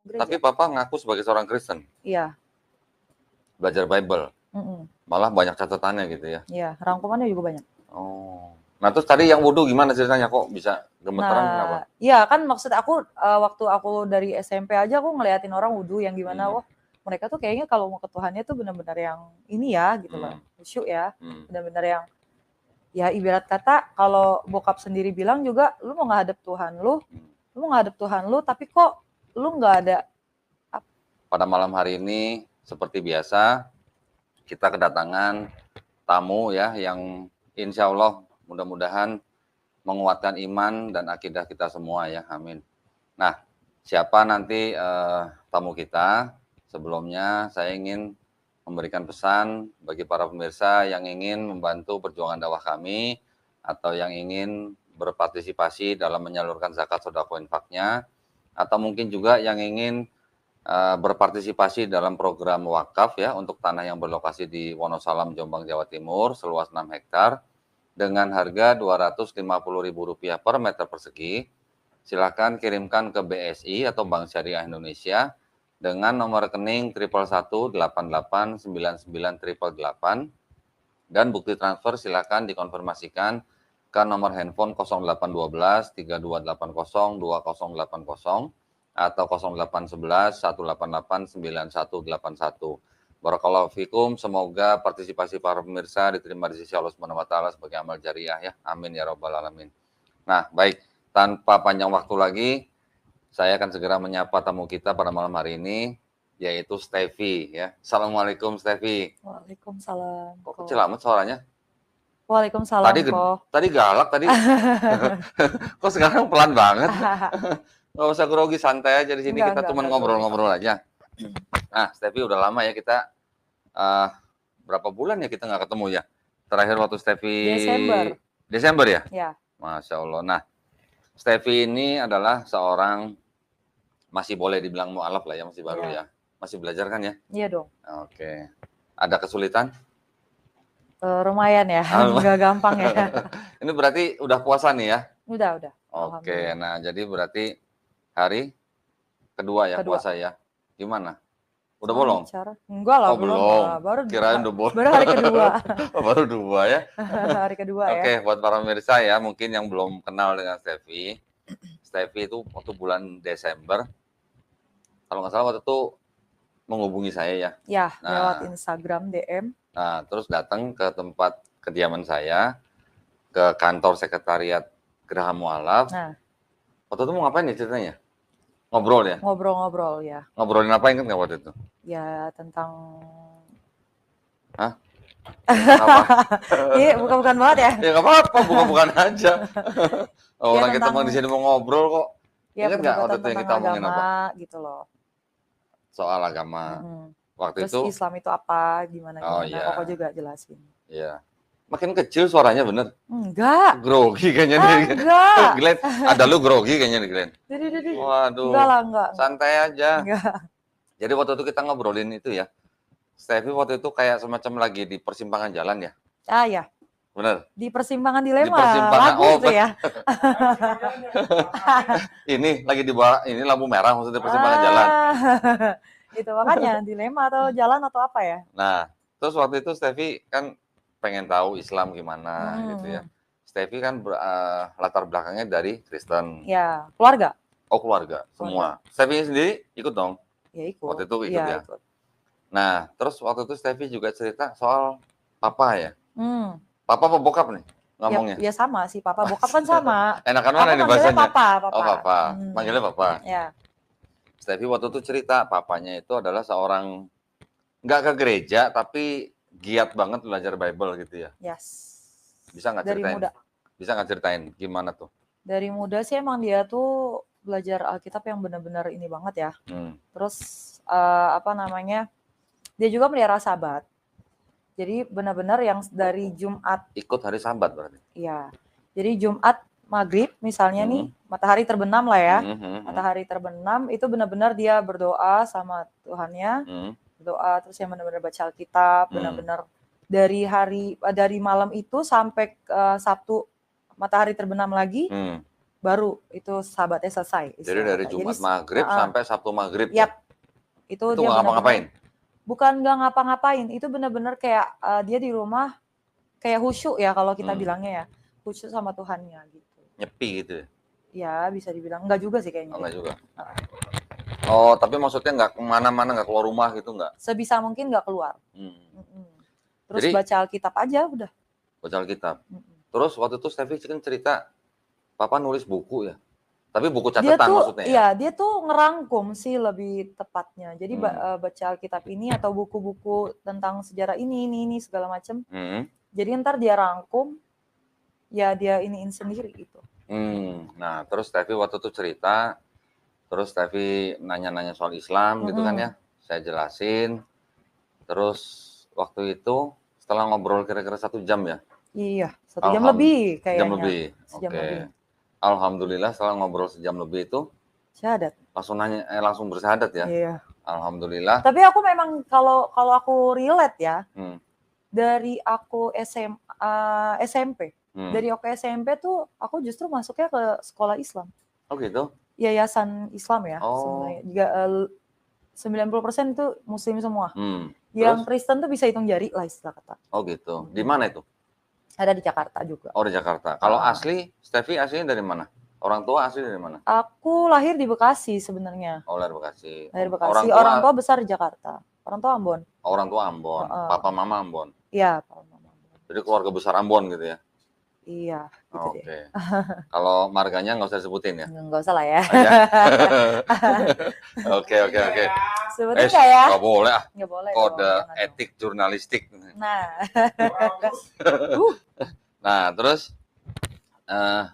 Tapi gereja. Papa ngaku sebagai seorang Kristen, Iya. belajar Bible. Malah banyak catatannya gitu ya. Iya, rangkumannya juga banyak. Oh. Nah, terus tadi yang wudhu gimana ceritanya kok bisa gemeteran kenapa? Nah, iya kan maksud aku waktu aku dari SMP aja aku ngeliatin orang wudhu yang gimana, wah mereka tuh kayaknya kalau mau ke Tuhannya tuh benar-benar yang ini ya gitu loh, khusyuk ya, benar-benar yang ya ibarat kata kalau bokap sendiri bilang juga lu mau ngadep Tuhan lu mau ngadep Tuhan lu tapi kok lu nggak ada. Pada malam hari ini seperti biasa kita kedatangan tamu ya yang insya Allah mudah-mudahan menguatkan iman dan akidah kita semua ya, amin. Nah, siapa nanti tamu kita? Sebelumnya saya ingin memberikan pesan bagi para pemirsa yang ingin membantu perjuangan dakwah kami atau yang ingin berpartisipasi dalam menyalurkan zakat sedekah infaknya atau mungkin juga yang ingin berpartisipasi dalam program wakaf ya untuk tanah yang berlokasi di Wonosalam, Jombang, Jawa Timur seluas 6 hektar dengan harga Rp250.000 per meter persegi. Silakan kirimkan ke BSI atau Bank Syariah Indonesia dengan nomor rekening 111889988 dan bukti transfer silakan dikonfirmasikan ke nomor handphone 0812 3280 2080 atau 0811 188 9181. Barakallahu fikum, semoga partisipasi para pemirsa diterima di sisi Allah Subhanahu wa taala sebagai amal jariah ya. Amin ya rabbal alamin. Nah, baik, tanpa panjang waktu lagi, saya akan segera menyapa tamu kita pada malam hari ini, yaitu Steffi ya. Assalamualaikum Steffi. Waalaikumsalam. Kok kecil amat suaranya? Waalaikumsalam kok. Tadi galak tadi. Kok sekarang pelan banget? Nggak usah grogi, santai aja di sini. Kita cuma ngobrol-ngobrol aja. Nah, Steffi udah lama ya kita berapa bulan ya kita nggak ketemu ya? Terakhir waktu Steffi Desember ya? Ya. Masya Allah. Nah, Steffi ini adalah seorang masih boleh dibilang mu'alaf lah ya, masih baru ya. Masih belajar kan ya? Iya dong. Oke. Ada kesulitan? Lumayan ya, nggak gampang ya. Ini berarti udah puasa nih ya? Udah. Oke, nah jadi berarti hari kedua ya puasa ya? Gimana? Udah bolong? Enggak lah, belum. Baru kirain udah bolong. Baru hari kedua. Baru 2 ya? Hari kedua ya. Oke, buat para pemirsa ya, mungkin yang belum kenal dengan Steffi. Steffi itu waktu bulan Desember, kalau nggak salah waktu itu menghubungi saya ya. Ya, lewat Instagram DM. Nah, terus datang ke tempat kediaman saya, ke kantor sekretariat Geraha Mu'alaf. Nah. Waktu itu mau ngapain ya ceritanya? Ngobrol ya? Ngobrol ya. Ngobrolin apa ingat nggak waktu itu? Ya, tentang... Hah? Apa? Iya, bukan banget ya? Ya nggak apa-apa, bukan aja. Orang kita mau di sini mau ngobrol kok. Ya, ingat nggak waktu itu yang kita omongin apa? Gitu loh. Soal agama. Waktu terus itu Islam itu apa, gimana. Iya. Koko juga jelasin. Iya. Makin kecil suaranya bener. Enggak. Grogi kayaknya nih. Enggak. Glenn, ada lu grogi kayaknya nih Glenn. Waduh. Enggak. Santai aja. Enggak. Jadi waktu itu kita ngobrolin itu ya. Steffi waktu itu kayak semacam lagi di persimpangan jalan ya? Ya. Bener? Di persimpangan dilema. Lagu itu ya. Ini lagi di bawah, ini lampu merah maksudnya persimpangan jalan. Itu makanya dilema atau jalan atau apa ya. Nah, terus waktu itu Steffi kan pengen tahu Islam gimana gitu ya. Steffi kan latar belakangnya dari Kristen. Ya, keluarga. Oh, keluarga, semua. Steffi sendiri ikut dong? Ya, ikut. Waktu itu ikut ya? Ikut. Nah, terus waktu itu Steffi juga cerita soal papa ya? Papa apa bokap nih ngomongnya? Ya sama sih, papa bokap kan sama. Enakan mana nih bahasanya? Papa. Oh, papa. Manggilnya papa? Ya. Steffi waktu itu cerita papanya itu adalah seorang nggak ke gereja tapi giat banget belajar Bible gitu ya. Yes. Bisa nggak ceritain? Dari muda. Bisa nggak ceritain gimana tuh? Dari muda sih emang dia tuh belajar Alkitab yang benar-benar ini banget ya. Terus dia juga melihara Sabat. Jadi benar-benar yang dari Jumat. Ikut hari Sabat berarti? Iya. Jadi Jumat maghrib misalnya nih, matahari terbenam lah ya. Matahari terbenam itu benar-benar dia berdoa sama Tuhannya. Berdoa terus yang benar-benar baca Alkitab, benar-benar dari malam itu sampai Sabtu matahari terbenam lagi. baru itu sahabatnya selesai. Jadi dari Jumat maghrib sampai Sabtu maghrib. Yap. Itu dia nggak ngapa-ngapain? Bukan nggak ngapa-ngapain, itu benar-benar kayak dia di rumah kayak khusyuk ya kalau kita bilangnya ya, khusyuk sama Tuhannya gitu. Nyepi gitu ya? Ya bisa dibilang, enggak juga sih kayaknya. Oh, enggak juga. Oh, tapi maksudnya nggak kemana-mana, nggak keluar rumah gitu nggak? Sebisa mungkin nggak keluar. Terus Jadi, baca Alkitab aja udah. Baca Alkitab. Terus waktu itu Steffi kan cerita, Papa nulis buku ya? Tapi buku catatan maksudnya ya? Iya, dia tuh ngerangkum sih lebih tepatnya. Jadi baca Alkitab ini atau buku-buku tentang sejarah ini segala macam. Jadi ntar dia rangkum, ya dia iniin sendiri gitu. Nah, terus Steffi waktu itu cerita, terus Steffi nanya-nanya soal Islam gitu kan ya, saya jelasin. Terus waktu itu setelah ngobrol kira-kira 1 jam ya? Iya, 1 jam lebih kayaknya. Jam lebih, oke. Alhamdulillah setelah ngobrol sejam lebih itu syahadat. Langsung bersyahadat ya? Iya. Alhamdulillah. Tapi aku memang kalau aku relate ya, dari aku SMP. Dari aku SMP tuh aku justru masuknya ke sekolah Islam. Oh gitu? Yayasan Islam ya sebenarnya. Juga 90% itu muslim semua. Yang Kristen tuh bisa hitung jari lah istilah kata. Oh gitu. Di mana itu? Ada di Jakarta juga. Oh di Jakarta. Kalau asli, Steffi aslinya dari mana? Orang tua asli dari mana? Aku lahir di Bekasi sebenarnya. Oh lahir Bekasi. Lahir Bekasi. Orang tua besar di Jakarta. Orang tua Ambon. Orang tua Ambon. Papa mama Ambon. Iya, papa mama Ambon. Jadi keluarga besar Ambon gitu ya? Iya. Gitu Oke. Kalau marganya nggak usah disebutin ya? Nggak usah lah ya. Oke. Sebutin nggak ya? Nggak boleh ah. Nggak boleh. Kode etik jurnalistik. Nah. Nah terus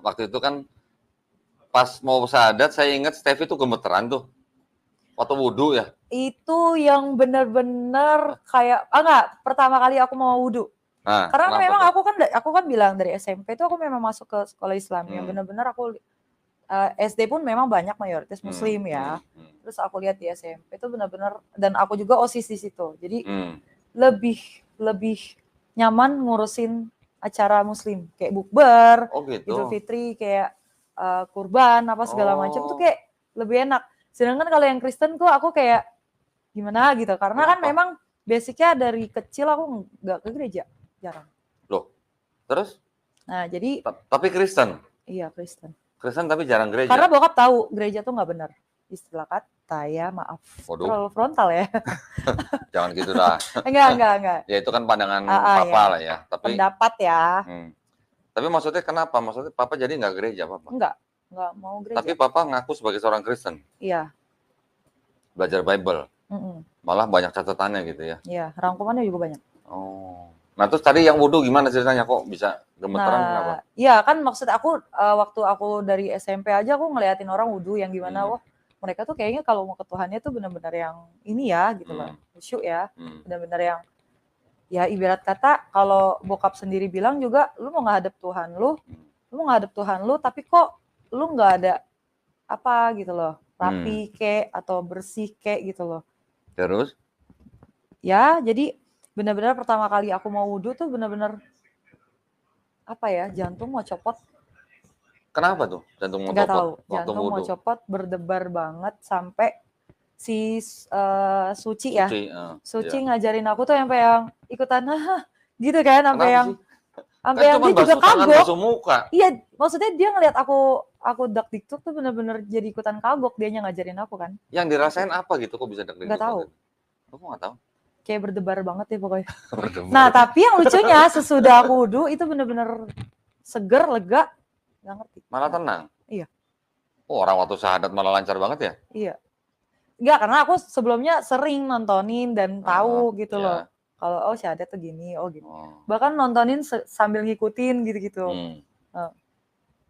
waktu itu kan pas mau syahadat saya ingat Steffi tuh gemeteran tuh. Waktu wudhu ya? Itu yang benar-benar kayak enggak, pertama kali aku mau wudhu. Karena memang aku kan bilang dari SMP itu aku memang masuk ke sekolah Islam yang benar-benar aku SD pun memang banyak mayoritas muslim ya. Terus aku lihat di SMP itu benar-benar, dan aku juga OSIS di situ. Jadi lebih nyaman ngurusin acara muslim kayak bukber, Idul Fitri, kayak kurban apa segala macam tuh kayak lebih enak. Sedangkan kalau yang Kristen tuh aku kayak gimana gitu, karena kan memang basicnya dari kecil aku nggak ke gereja, jarang. Loh, terus? Nah jadi. Tapi Kristen? Iya Kristen. Kristen tapi jarang gereja? Karena bokap tahu gereja tuh nggak benar. Istilah kata ya, maaf. Waduh. Terlalu frontal ya. Jangan gitu dah. Enggak. Ya itu kan pandangan papa ya. lah ya. Tapi, pendapat ya. Tapi maksudnya kenapa? Maksudnya papa jadi nggak gereja papa? Enggak mau gereja. Tapi papa ngaku sebagai seorang Kristen? Iya. Belajar Bible? Malah banyak catatannya gitu ya? Iya, rangkumannya juga banyak. Oh. Nah terus tadi yang wudhu gimana ceritanya, kok bisa gemeteran kenapa? Iya kan maksud aku waktu aku dari SMP aja aku ngeliatin orang wudhu yang gimana, wah mereka tuh kayaknya kalau mau ke Tuhannya tuh benar-benar yang ini ya gitu loh, khusyuk ya, benar-benar yang ya ibarat kata kalau bokap sendiri bilang juga lu mau ngadep Tuhan lu, tapi kok lu nggak ada apa gitu loh, rapi kek atau bersih kek gitu loh. Terus? Ya jadi benar-benar pertama kali aku mau wudhu tuh benar-benar apa ya, jantung mau copot. Kenapa tuh jantung mau copot? Nggak tahu, jantung mau copot, berdebar banget sampai si Suci ngajarin aku tuh sampai yang ikutan gitu kan, sampai yang dia juga kagok. Iya, maksudnya dia ngeliat aku dak-dikduk tuh benar-benar jadi ikutan kagok, dianya ngajarin aku kan. Yang dirasain apa gitu kok bisa dak-dikduk? Nggak tahu. Aku nggak tahu. Kayak berdebar banget ya pokoknya. Nah tapi yang lucunya sesudah aku wudhu itu bener-bener seger, lega, nggak ngerti. Malah tenang? Iya. Oh orang waktu syahadat malah lancar banget ya? Iya. Enggak, karena aku sebelumnya sering nontonin dan tahu gitu loh. Kalau syahadat tuh gini, gitu. Bahkan nontonin sambil ngikutin gitu-gitu.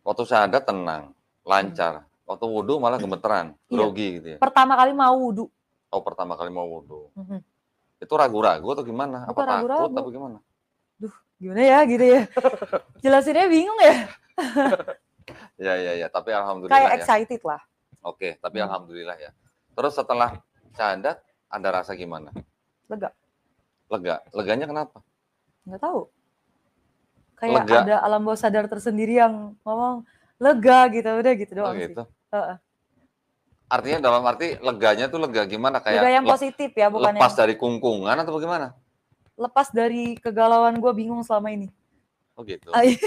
Waktu syahadat tenang, lancar. Waktu wudhu malah gemeteran, grogi gitu ya? Pertama kali mau wudhu. Oh pertama kali mau wudhu. Itu ragu-ragu atau gimana? Bukan apa ragu-ragu. takut atau gimana? Duh, gimana ya gitu ya. Jelasinnya bingung ya. Ya, tapi alhamdulillah kayak excited lah. Oke, tapi alhamdulillah ya. Terus setelah syahadat ada rasa gimana? Lega. Leganya kenapa? Nggak tahu. Kayak ada alam bawah sadar tersendiri yang ngomong, lega gitu, udah gitu Oh doang sih. gitu. Heeh. Artinya dalam arti leganya tuh lega gimana? Lega Kayak yang positif ya, bukan yang lepas dari kungkungan atau bagaimana? lepas dari kegalauan gue bingung selama ini. Oh gitu. Ah, iya.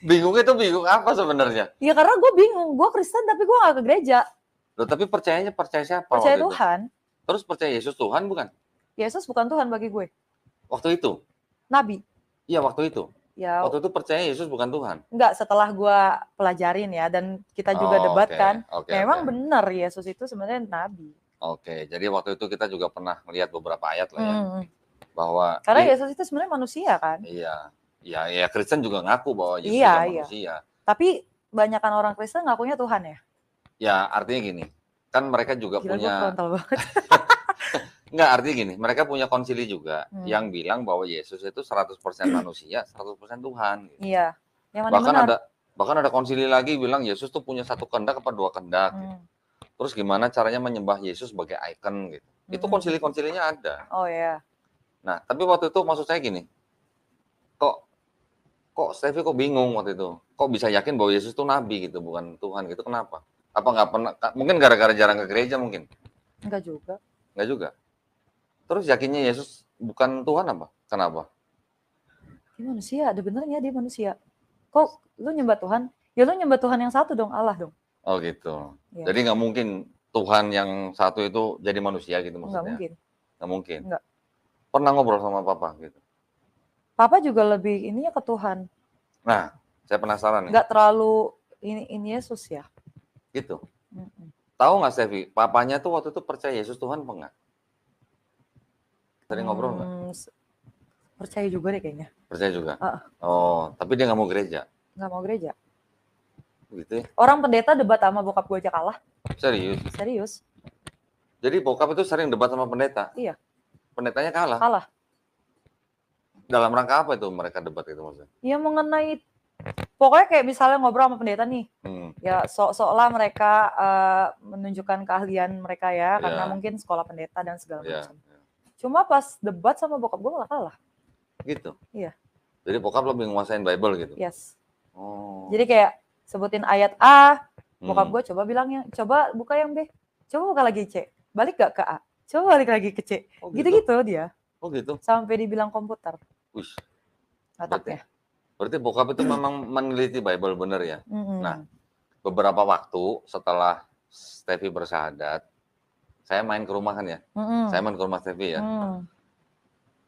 Bingungnya tuh bingung apa sebenarnya? Ya karena gue bingung, gue Kristen tapi gue gak ke gereja. Loh, tapi percaya siapa Percaya waktu itu? Tuhan. Terus percaya Yesus Tuhan bukan? Yesus bukan Tuhan bagi gue. Waktu itu? Nabi. Iya waktu itu. Ya Waktu itu percaya Yesus bukan Tuhan. enggak, setelah gue pelajarin ya, dan kita juga Oh, debat oke. kan. Oke, Memang oke. benar Yesus itu sebenarnya Nabi. Oke, jadi waktu itu kita juga pernah melihat beberapa ayat lah ya. Hmm. Bahwa Karena Yesus itu sebenarnya manusia kan. iya. Ya Kristen juga ngaku bahwa Yesus Iya, juga iya. manusia. Tapi banyakan orang Kristen ngakunya Tuhan ya. Ya, artinya gini. Kan mereka juga Gila, gue punya frontal banget. Enggak, artinya gini, mereka punya konsili juga yang Hmm. bilang bahwa Yesus itu 100% manusia, 100% Tuhan gitu. Iya. Yang mana Bahkan benar. ada konsili lagi bilang Yesus tuh punya satu kehendak apa dua kehendak gitu. Terus gimana caranya menyembah Yesus sebagai ikon gitu. Itu konsili-konsilinya ada. Oh ya. Nah, tapi waktu itu maksud saya gini, kok Stevie kok bingung waktu itu? Kok bisa yakin bahwa Yesus itu nabi gitu, bukan Tuhan gitu? Kenapa? Apa nggak pernah? Mungkin gara-gara jarang ke gereja mungkin? Enggak juga. Nggak juga. Terus yakinnya Yesus bukan Tuhan apa? Kenapa? Dia manusia, ada benernya dia manusia. Kok lu nyembah Tuhan? Ya lu nyembah Tuhan yang satu dong, Allah dong. Oh gitu. Ya. Jadi nggak mungkin Tuhan yang satu itu jadi manusia gitu maksudnya? Nggak mungkin. Nggak mungkin. Nggak. Pernah ngobrol sama Papa gitu? Papa juga lebih ininya ke Tuhan. Nah, saya penasaran nih. Nggak terlalu ini Yesus ya. Gitu. Tahu nggak Stevie, papanya tuh waktu itu percaya Yesus Tuhan apa enggak? Sering ngobrol nggak? Percaya juga deh kayaknya. Percaya juga? Oh, tapi dia nggak mau gereja? Nggak mau gereja. Gitu ya? Orang pendeta debat sama bokap gue aja kalah. Serius? Serius. Jadi bokap itu sering debat sama pendeta? Iya. Pendetanya kalah? Kalah. Dalam rangka apa itu mereka debat itu maksudnya? Ya mengenai, pokoknya kayak misalnya ngobrol sama pendeta nih, ya sok-soklah mereka menunjukkan keahlian mereka ya, karena mungkin sekolah pendeta dan segala macam. Cuma pas debat sama bokap gue malah kalah. Gitu? Iya. Jadi bokap lebih nguasain Bible gitu? Yes. Oh. Jadi kayak sebutin ayat A, bokap gue coba bilangnya, coba buka yang B, coba buka lagi C, balik gak ke A, coba balik lagi ke C. Gitu-gitu dia. Oh gitu? Sampai dibilang komputer. Wih. Otaknya. Berarti bokap itu memang meneliti Bible bener ya? Nah, beberapa waktu setelah Stevie bersahadat, saya main ke rumah kan ya? Saya main ke rumah Stevie ya.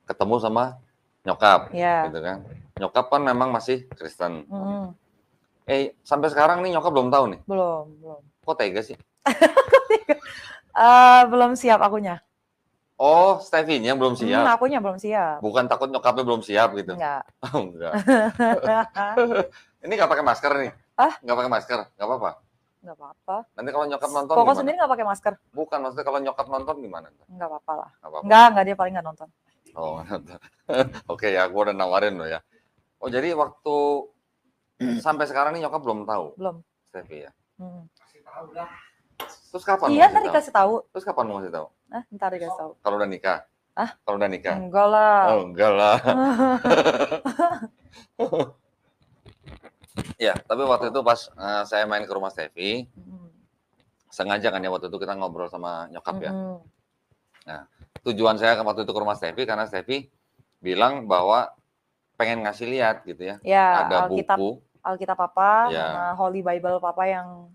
Ketemu sama nyokap, gitu kan. Nyokap kan memang masih Kristen. Sampai sekarang nih nyokap belum tahu nih? Belum. Kok tega sih? Belum siap akunya. Oh, Stevie-nya belum siap? Akunya belum siap. Bukan takut nyokapnya belum siap gitu? Enggak. Oh, enggak. Ini nggak pakai masker nih? Nggak pakai masker? Nggak apa-apa? Nggak apa-apa. Nanti kalau nyokap nonton Koko gimana? sendiri nggak pakai masker? Bukan, maksudnya kalau nyokap nonton gimana? Nggak apa-apa lah. Nggak, dia paling nggak nonton. Oh, nonton. Oke ya, gue udah nawarin lo ya. Oh, jadi waktu sampai sekarang nih nyokap belum tahu? Belum. Stevie ya? Kasih tahu lah. Terus kapan? Iya, ntar dikasih tahu. Terus kapan mau kasih tahu? Ntar dikasih tahu. Kalau udah nikah? Kalau udah nikah? Enggak lah. Oh, enggak lah. Ya, tapi waktu itu pas saya main ke rumah Stevie, sengaja kan ya waktu itu kita ngobrol sama nyokap ya. Nah, tujuan saya waktu itu ke rumah Stevie karena Stevie bilang bahwa pengen ngasih lihat gitu ya. Ya, ada buku. Alkitab Papa, sama Holy Bible Papa yang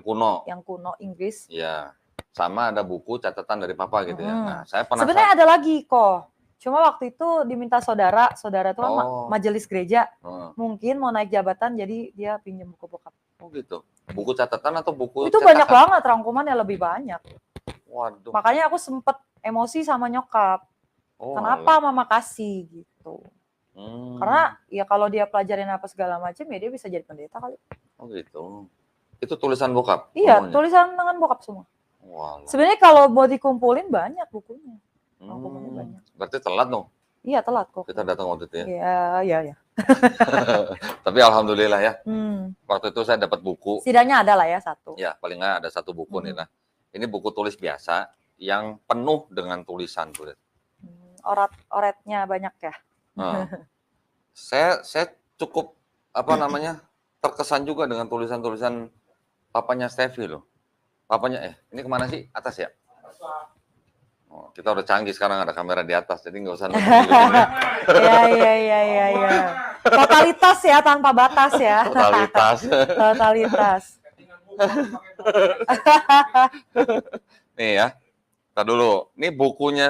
kuno. Yang kuno Inggris. Iya. Sama ada buku catatan dari Papa gitu ya. Nah, saya penasaran. Sebenarnya ada lagi kok. Cuma waktu itu diminta saudara itu kan majelis gereja. Mungkin mau naik jabatan jadi dia pinjam buku bokap. Oh gitu. Buku catatan atau buku itu cetakan? Banyak banget, rangkumannya lebih banyak. Waduh. Makanya aku sempet emosi sama nyokap. Kenapa mama kasih gitu. Karena ya kalau dia pelajarin apa segala macam ya dia bisa jadi pendeta kali. Oh gitu. Itu tulisan bokap? Iya, semuanya? Tulisan tangan bokap semua. Wow. Sebenarnya kalau mau dikumpulin banyak bukunya. Banyak. Berarti telat dong? Iya, telat kok. Kita datang waktu itu ya? Iya. Tapi alhamdulillah ya. Waktu itu saya dapat buku. Setidaknya ada lah ya satu. Ya, paling nggak ada satu buku nih lah. Ini buku tulis biasa yang penuh dengan tulisan. Oretnya banyak ya? Saya cukup apa namanya, terkesan juga dengan tulisan-tulisan papanya Steffi loh. Papanya, ini kemana sih? Atas ya? Oh, kita udah canggih sekarang ada kamera di atas, jadi nggak usah nutupin. Iya. Totalitas ya, tanpa batas ya. Totalitas. Totalitas. Nih ya, kita dulu. Ini bukunya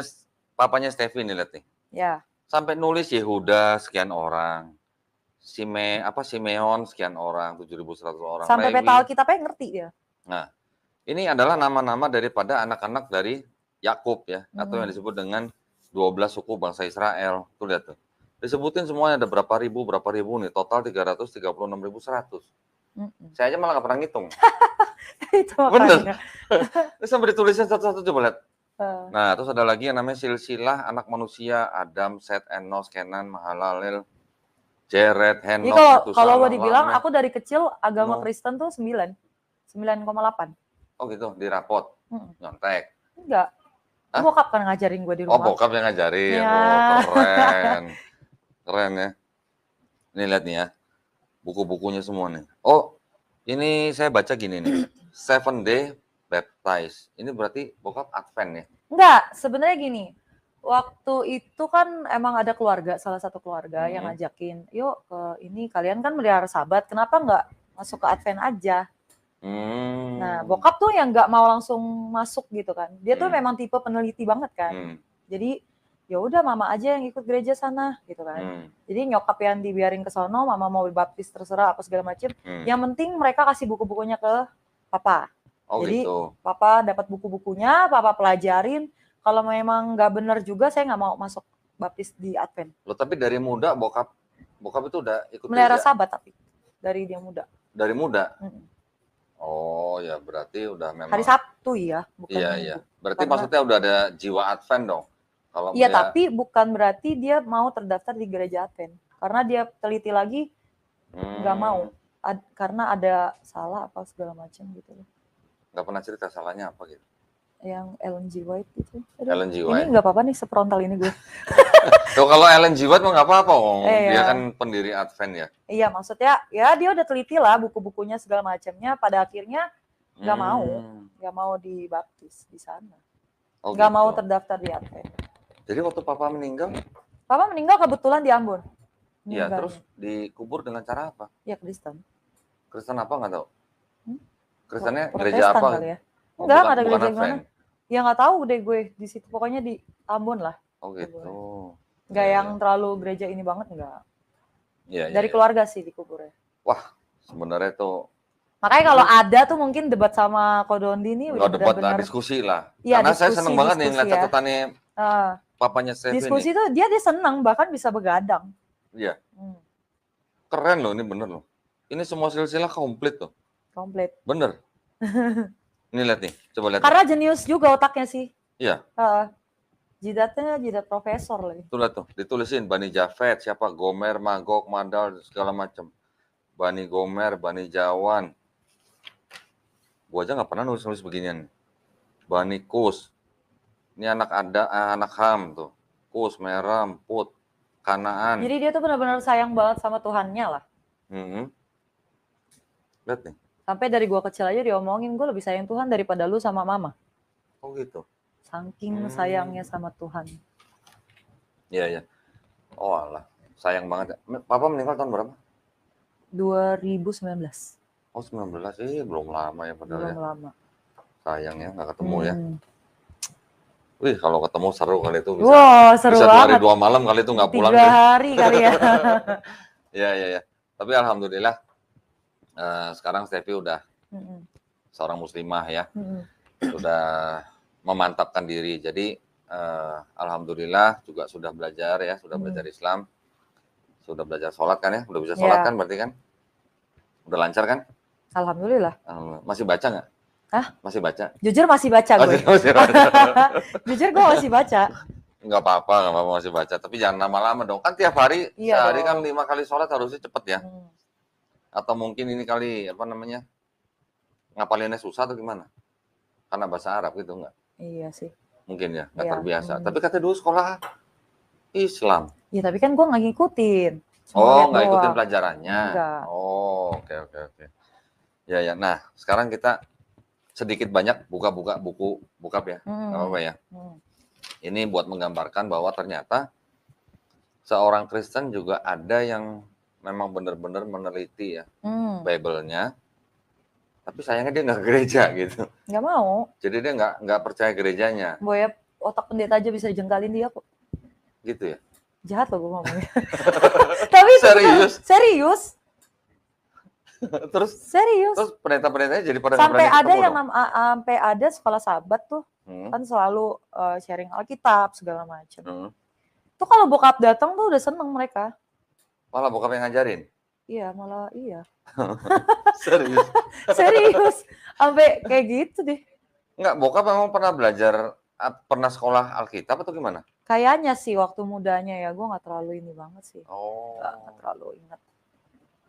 papanya Steffi nih, lihat nih. Ya. Sampai nulis Yehuda sekian orang. Simeon sekian orang, 7.100 orang. Sampai tahu kita ngerti dia. Nah, ini adalah nama-nama daripada anak-anak dari Yakub ya, atau yang disebut dengan 12 suku bangsa Israel. Tuh lihat tuh. Disebutin semuanya ada berapa ribu nih, total 336.100. Saya aja malah nggak pernah ngitung. Itu bener. Terus sampai ditulisnya satu-satu, coba lihat. Nah, terus ada lagi yang namanya silsilah anak manusia, Adam, Set, Enos, Kenan, Mahalalel, Jared, Henok. Jadi kalau gue dibilang, aku dari kecil agama Kristen tuh 9,8. Oh gitu, di rapot, nyontek. Enggak. Bokap kan ngajarin gue di rumah. Oh, bokap yang ngajarin. Ya. Oh, keren. Keren ya. Ini lihat nih ya. Buku-bukunya semua nih. Oh, ini saya baca gini nih. 7 Day Baptized. Ini berarti bokap Advent ya? Enggak, sebenarnya gini. Waktu itu kan emang ada keluarga, salah satu keluarga yang ngajakin, yuk ini kalian kan melihara Sabat, kenapa nggak masuk ke Advent aja? Nah, bokap tuh yang nggak mau langsung masuk gitu kan. Dia tuh memang tipe peneliti banget kan. Jadi ya udah mama aja yang ikut gereja sana gitu kan. Jadi nyokap yang dibiarin ke sono, mama mau baptis terserah apa segala macem. Yang penting mereka kasih buku-bukunya ke papa. Oh, jadi gitu. Papa dapat buku-bukunya, papa pelajarin. Kalau memang nggak benar juga, saya nggak mau masuk baptis di Advent. Loh, tapi dari muda bokap itu udah ikut melihara gereja? Sabat tapi dari dia muda. Dari muda? Oh ya, berarti udah memang hari Sabtu ya, bukan Minggu. Iya. Berarti maksudnya udah ada jiwa Advent dong. Kalau iya, tapi bukan berarti dia mau terdaftar di gereja Advent. Karena dia teliti lagi, nggak mau. Karena ada salah apa segala macam gitu. Nggak pernah cerita salahnya apa gitu? Yang Ellen G. White gitu. Ellen G. White. Ini nggak apa-apa nih, seprontal ini gue. Tuh, kalau Ellen G. White mah nggak apa-apa, dia kan pendiri Advent ya. Iya, maksudnya ya dia udah teliti lah buku-bukunya segala macamnya. Pada akhirnya nggak mau dibaptis di sana. Nggak mau terdaftar di Advent. Jadi waktu papa meninggal? Papa meninggal kebetulan di Ambon. Iya, terus dikubur dengan cara apa? Ya Kristen. Kristen apa nggak tahu? Kristennya gereja apa? Kali ya? Enggak ada gereja gimana? Ya nggak tahu deh gue di situ, pokoknya di Ambon lah. Oh gitu. Nggak yang terlalu gereja ini banget, enggak. Iya. Dari keluarga sih dikuburnya. Wah, sebenarnya tuh. Makanya kalau ada tuh mungkin debat sama Kodondi nih udah benar-benar diskusi lah. Ya, karena saya seneng banget nih ngeliat catatannya papanya Steffi. Diskusi tuh dia seneng, bahkan bisa begadang. Iya. Keren loh, ini bener loh. Ini semua silsilah komplit tuh. Komplit. Bener. Ini lihat nih, coba lihat. Karena jenius juga otaknya sih. Iya. Jidatnya jidat profesor lagi. Tuh lihat tuh, ditulisin Bani Jafet, siapa? Gomer, Magog, Madal, segala macam. Bani Gomer, Bani Jawan. Gua aja nggak pernah nulis beginian. Bani Kus. Ini anak Ham tuh. Kus, Meram, Put, Kanaan. Jadi dia tuh benar-benar sayang banget sama Tuhannya lah. Lihat nih. Sampai dari gua kecil aja diomongin, gue lebih sayang Tuhan daripada lu sama mama. Oh gitu. Saking sayangnya sama Tuhan. Iya. Oh alah, sayang banget. Papa meninggal tahun berapa? 2019. Oh 19, belum lama ya padahal. Belum lama. Sayang ya, nggak ketemu ya. Wih, kalau ketemu seru kali itu. Seru bisa banget. 2 hari 2 malam kali itu nggak pulang. 3 hari kali ya. Iya. Tapi alhamdulillah sekarang Steffi udah seorang muslimah ya. Sudah memantapkan diri. Jadi alhamdulillah juga sudah belajar ya, sudah belajar Islam. Sudah belajar sholat kan ya? Udah bisa sholat kan berarti kan? Udah lancar kan? Alhamdulillah. Masih baca nggak? Hah? Masih baca? Jujur masih baca gue. Jujur gue masih baca. Nggak apa-apa masih baca. Tapi jangan lama-lama dong. Kan tiap hari, sehari kan 5 kali sholat harusnya cepet ya. Atau mungkin ini kali, ngapalinnya susah atau gimana? Karena bahasa Arab gitu nggak? Iya sih. Mungkin ya, nggak terbiasa. Tapi kata dulu sekolah Islam. Iya, tapi kan gue nggak ngikutin. Cuma lihat nggak ikutin doang. pelajarannya. Enggak. Oh, oke. Ya. Nah, sekarang kita sedikit banyak buka-buka buku bokap ya. Nggak apa-apa ya. Ini buat menggambarkan bahwa ternyata seorang Kristen juga ada yang memang benar-benar meneliti ya Bible-nya, tapi sayangnya dia nggak gereja gitu. Nggak mau. Jadi dia nggak percaya gerejanya. Boya otak pendeta aja bisa jengkalin dia kok. Gitu ya. Jahat loh gue ngomongnya. Tapi itu Serius? serius. Terus Serius. pendeta-pendetanya jadi pada Sampai berani ada ketemu yang dong? sampai ada sekolah sahabat tuh kan selalu sharing Alkitab segala macam. Tuh kalau bokap datang tuh udah seneng mereka. Malah bokap yang ngajarin? Iya, malah iya. Serius? Serius. Sampai kayak gitu deh. Enggak, bokap memang pernah belajar, pernah sekolah Alkitab atau gimana? Kayaknya sih waktu mudanya ya, gue nggak terlalu ini banget sih. Oh. Nggak terlalu ingat.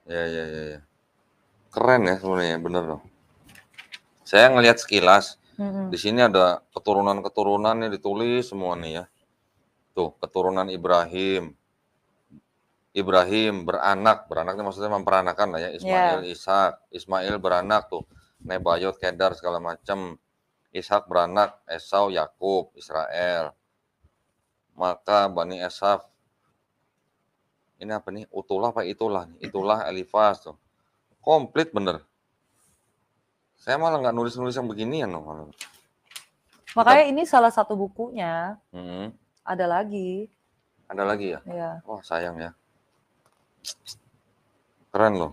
Ya. Keren ya sebenarnya, bener loh. Saya ngelihat sekilas, di sini ada keturunan-keturunannya ditulis semua nih ya. Tuh, keturunan Ibrahim. Ibrahim beranaknya maksudnya memperanakan lah ya. Ismail, Ishak. Ismail beranak tuh. Nebayot, Kedar segala macam. Ishak beranak, Esau, Yakub, Israel. Maka Bani Esaf. Ini apa nih? Utulah apa itulah? Itulah Elifas tuh. Komplit bener. Saya malah nggak nulis-nulis yang beginian loh. Makanya ini salah satu bukunya. Ada lagi. Ada lagi ya? Iya. Wah sayang ya. Keren loh.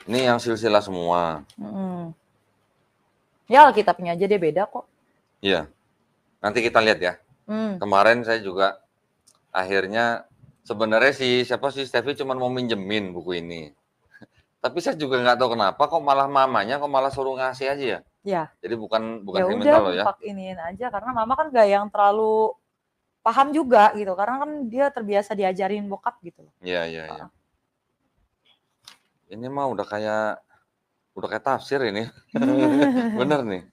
Ini yang silsilah semua. Ya Alkitabnya aja dia beda kok. Iya. Nanti kita lihat ya. Kemarin saya juga akhirnya sebenarnya siapa sih Steffi cuma mau minjemin buku ini. Tapi saya juga nggak tahu kenapa kok malah mamanya kok malah suruh ngasih aja ya. Ya. Jadi bukan ya saya udah, minta loh ya. Pak iniin aja karena mama kan gak yang terlalu paham juga gitu karena kan dia terbiasa diajarin bokap gitu. Iya. Ini mah udah kayak tafsir ini. Bener nih.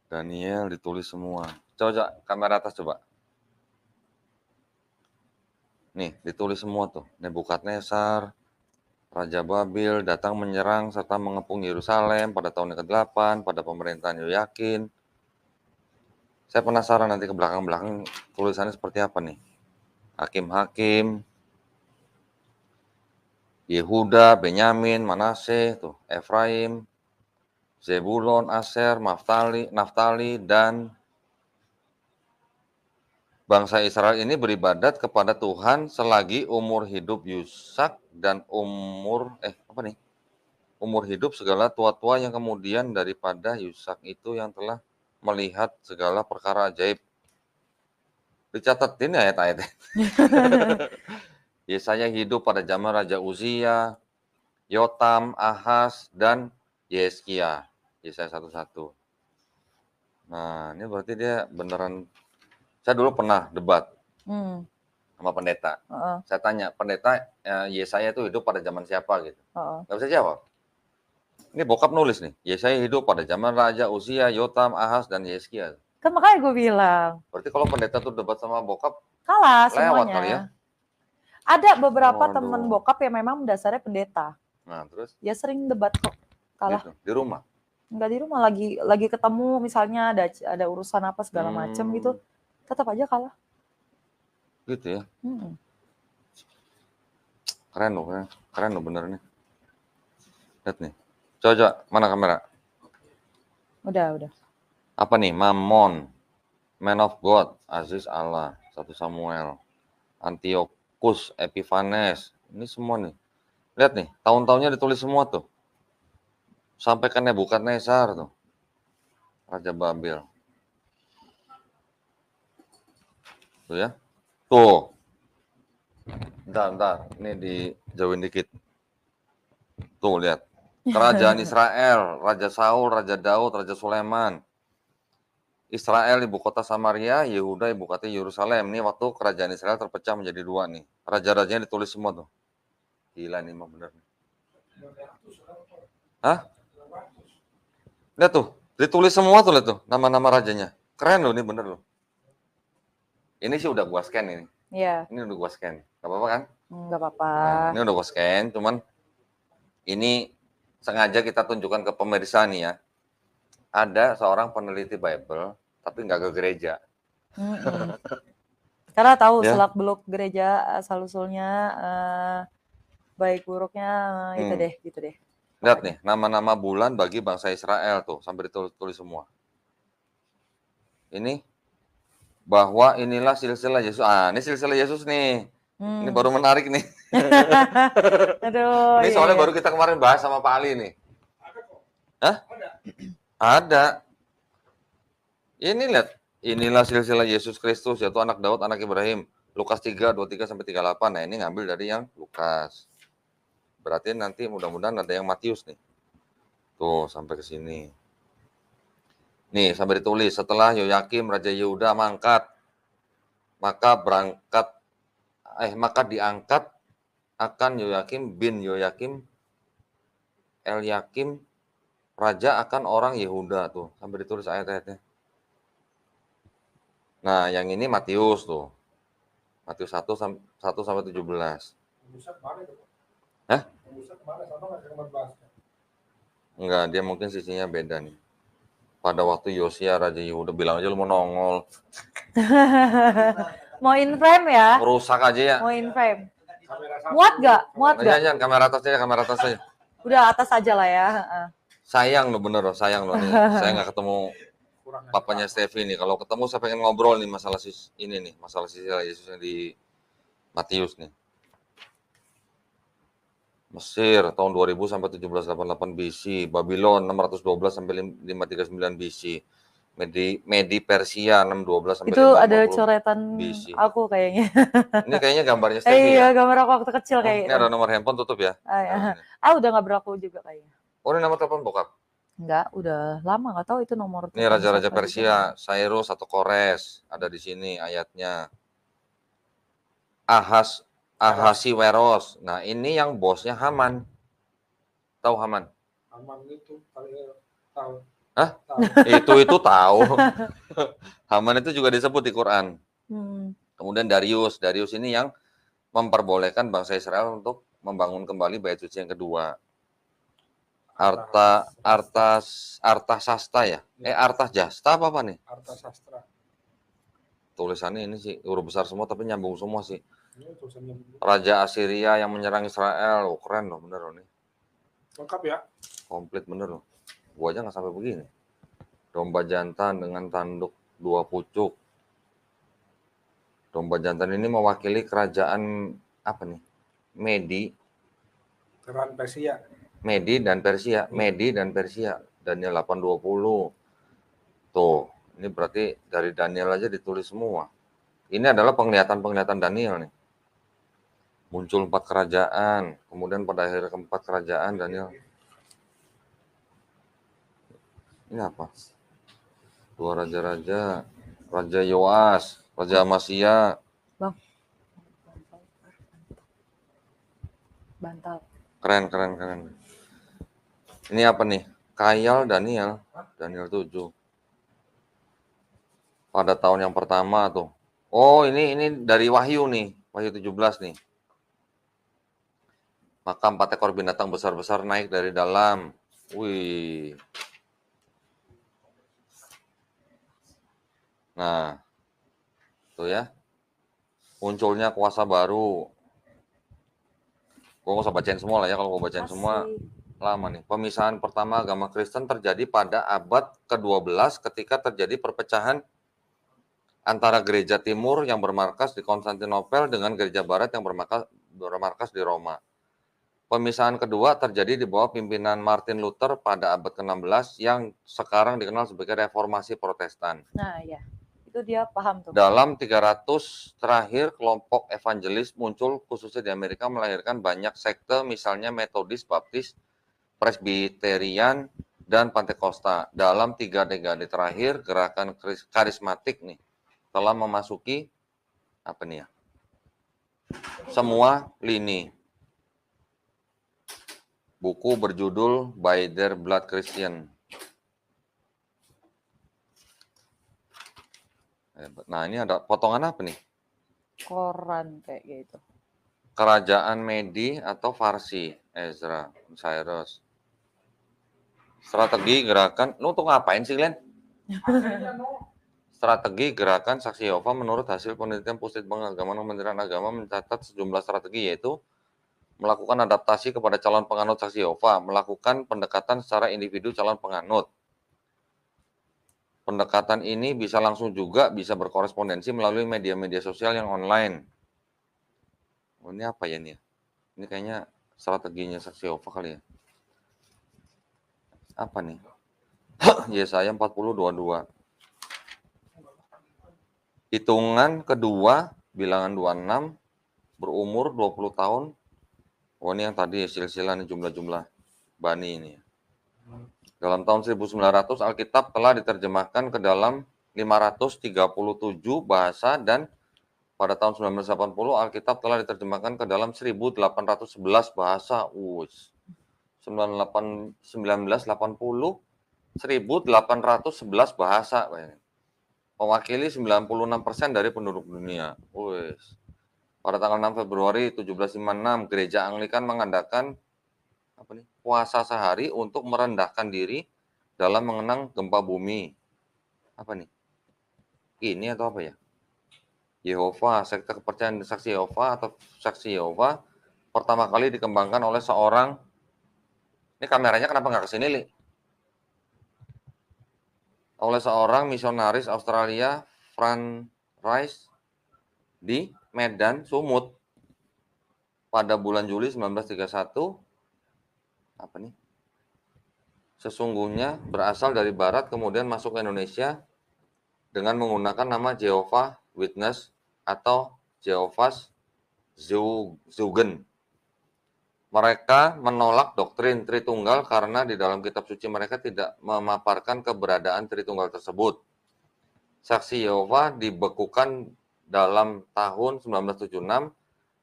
Daniel ditulis semua. Coba kamera atas coba. Nih, ditulis semua tuh. Nebukadnezar, Raja Babil datang menyerang serta mengepung Yerusalem pada tahun ke-8 pada pemerintahan Yoyakin. Saya penasaran nanti ke belakang-belakang tulisannya seperti apa nih. Hakim-hakim, Yehuda, Benyamin, Manase, tuh, Efraim, Zebulon, Aser, Naftali, dan bangsa Israel ini beribadat kepada Tuhan selagi umur hidup Yusak dan umur hidup segala tua-tua yang kemudian daripada Yusak itu yang telah melihat segala perkara ajaib. Dicatat ini ayat-ayatnya. Yesaya hidup pada zaman Raja Uzia, Yotam, Ahaz, dan Yeskia. Yesaya 1:1. Nah, ini berarti dia beneran. Saya dulu pernah debat sama pendeta. Saya tanya, pendeta Yesaya itu hidup pada zaman siapa gitu. Nggak bisa jawab. Ini bokap nulis nih, Yesaya hidup pada zaman Raja Uzia, Yotam, Ahaz, dan Yeskia. Kan makanya gue bilang. Berarti kalau pendeta tuh debat sama bokap, kalah lewat semuanya. kali ya? Ada beberapa teman bokap yang memang dasarnya pendeta. Nah, terus? Ya sering debat kok, kalah. Gitu, di rumah? Enggak di rumah, lagi ketemu misalnya ada urusan apa segala macam gitu, tetap aja kalah. Gitu ya? Keren loh bener nih. Lihat nih. Coba, mana kamera? Udah. Apa nih? Mammon, Man of God, Aziz Allah, 1 Samuel, Antiochus Epiphanes, ini semua nih. Lihat nih, tahun-tahunnya ditulis semua tuh. Sampai ke Nebukadnezar tuh. Raja Babil. Tuh ya. Tuh. Bentar. Ini dijauhin dikit. Tuh, lihat. Kerajaan Israel, Raja Saul, Raja Daud, Raja Sulaiman. Israel ibu kota Samaria, Yehuda ibu kota Yerusalem. Ini waktu kerajaan Israel terpecah menjadi 2 nih. Raja-rajanya ditulis semua tuh. Gila nih mah bener. Hah? Lihat tuh, ditulis semua tuh lihat tuh nama-nama rajanya. Keren loh ini bener loh. Ini sih udah gua scan ini. Iya. Ini udah gua scan. Gak apa-apa kan? Nggak apa-apa. Nah, ini udah gua scan, cuman ini sengaja kita tunjukkan ke pemirsa nih ya. Ada seorang peneliti Bible, tapi nggak ke gereja. Karena tahu Ya. selak-beluk gereja, asal-usulnya, baik buruknya, itu deh, gitu deh. Lihat nih, nama-nama bulan bagi bangsa Israel tuh, sampai ditulis semua. Ini bahwa inilah silsilah Yesus. Ini silsilah Yesus nih. Ini baru menarik nih. Aduh, Ini soalnya baru kita kemarin bahas sama Pak Ali nih. Hah? Ada. Ini lihat, inilah silsilah Yesus Kristus, yaitu anak Daud, anak Ibrahim. Lukas 3, 23 sampai 38. Nah, ini ngambil dari yang Lukas. Berarti nanti mudah-mudahan ada yang Matius nih. Tuh, sampai ke sini. Nih, sampai ditulis, setelah Yoyakim Raja Yehuda maka diangkat akan Yoyakim bin Yoyakim Elyakim raja akan orang Yehuda tuh, sampai ditulis ayat-ayatnya. Nah, yang ini Matius tuh. Matius 1 sampai 17. Hah? Enggak, dia mungkin sisinya beda nih. Pada waktu Yosia Raja Yehuda, bilang aja lu mau nongol. Mau in frame ya? Rusak aja ya. Mau in frame. Muat gak? Muat gak? Jangan, kamera atas aja. Udah atas aja lah ya. Sayang lo bener loh, sayang loh nih. Saya nggak ketemu papanya Steffi nih. Kalau ketemu saya pengen ngobrol nih masalah masalah silsilah Yesus yang di Matius nih. Mesir tahun 2000 sampai 1788 BC, Babylon 612 sampai 539 BC, Medi Persia 612 sampai 550 BC. Itu ada coretan BC. Aku kayaknya. Ini kayaknya gambarnya Steffi ya? Iya, gambar aku waktu kecil kayak ini ada nomor handphone, tutup ya. Udah nggak berlaku juga kayaknya. Oh, ini nomor telepon bokap? Enggak, udah lama nggak tahu itu nomor. Ini raja-raja Persia, Cyrus atau Kores, ada di sini ayatnya. Ahasiweros. Nah, ini yang bosnya Haman. Tahu Haman? Haman itu tahu. Hah? Itu tahu. Haman itu juga disebut di Quran. Kemudian Darius ini yang memperbolehkan bangsa Israel untuk membangun kembali bait suci yang kedua. Artasasta ya? Artasjasta apa nih? Artasastra. Tulisannya ini sih huruf besar semua tapi nyambung semua sih. Raja Assyria yang menyerang Israel. Keren loh, bener loh nih. Lengkap ya? Komplit bener loh. Gua aja nggak sampai begini. Domba jantan dengan tanduk 2 pucuk. Domba jantan ini mewakili kerajaan apa nih? Medi dan Persia. Daniel 8:20. Tuh, ini berarti dari Daniel aja ditulis semua. Ini adalah penglihatan Daniel nih. Muncul 4 kerajaan, kemudian pada akhir keempat kerajaan Daniel. Ini apa? 2 raja-raja, Raja Yoas, Raja Amasya. Bang. Bantal. Keren. Ini apa nih? Kayal Daniel 7. Pada tahun yang pertama tuh. Oh, ini dari Wahyu nih, Wahyu 17 nih. Maka 4 ekor binatang besar-besar naik dari dalam. Wih. Nah, tuh ya. Munculnya kuasa baru. Gue nggak usah bacain semua lah ya, kalau gue bacain semua lama nih. Pemisahan pertama agama Kristen terjadi pada abad ke-12 ketika terjadi perpecahan antara gereja timur yang bermarkas di Konstantinopel dengan gereja barat yang bermarkas di Roma. Pemisahan kedua terjadi di bawah pimpinan Martin Luther pada abad ke-16 yang sekarang dikenal sebagai Reformasi Protestan. Nah, ya. Itu dia paham tuh. Dalam 300 terakhir, kelompok evangelis muncul khususnya di Amerika melahirkan banyak sekte, misalnya Metodis, Baptis, Presbyterian, dan Pantekosta. Dalam 3 dekade terakhir, gerakan karismatik nih telah memasuki apa nih ya? Semua lini. Buku berjudul By Their Blood Christian. Nah, ini ada potongan apa nih? koran kayak gitu. Kerajaan Medi atau Farsi, Ezra, Cyrus. Strategi gerakan, lu tuh ngapain sih, Glenn? Strategi gerakan saksi Yehova menurut hasil penelitian Pusat Pengagaman Kementerian Agama mencatat sejumlah strategi, yaitu melakukan adaptasi kepada calon penganut saksi Yehova, melakukan pendekatan secara individu calon penganut. Pendekatan ini bisa langsung juga bisa berkorespondensi melalui media-media sosial yang online. Oh, ini apa ya nih? Ini kayaknya strateginya saksi Yehova kali ya. Apa nih? Yesaya 40:22. Hitungan kedua, bilangan 26, berumur 20 tahun. Oh, ini yang tadi silsilah nih jumlah-jumlah bani ini. Dalam tahun 1900, Alkitab telah diterjemahkan ke dalam 537 bahasa dan pada tahun 1980, Alkitab telah diterjemahkan ke dalam 1811 bahasa. 1980, 1811 bahasa. Mewakili 96% dari penduduk dunia. Pada tanggal 6 Februari 1756, Gereja Anglikan mengadakan puasa sehari untuk merendahkan diri dalam mengenang gempa bumi. Apa nih? Ini atau apa ya? Yehova, sekte kepercayaan saksi Yehova atau saksi Yehova pertama kali dikembangkan oleh seorang, ini kameranya kenapa nggak kesini, Li? Oleh seorang misionaris Australia, Frank Rice, di Medan, Sumut, pada bulan Juli 1931. Apa nih? Sesungguhnya berasal dari barat kemudian masuk ke Indonesia dengan menggunakan nama Jehovah Witness atau Jehovah's Zeugen. Mereka menolak doktrin Tritunggal karena di dalam kitab suci mereka tidak memaparkan keberadaan Tritunggal tersebut. Saksi Yehova dibekukan dalam tahun 1976.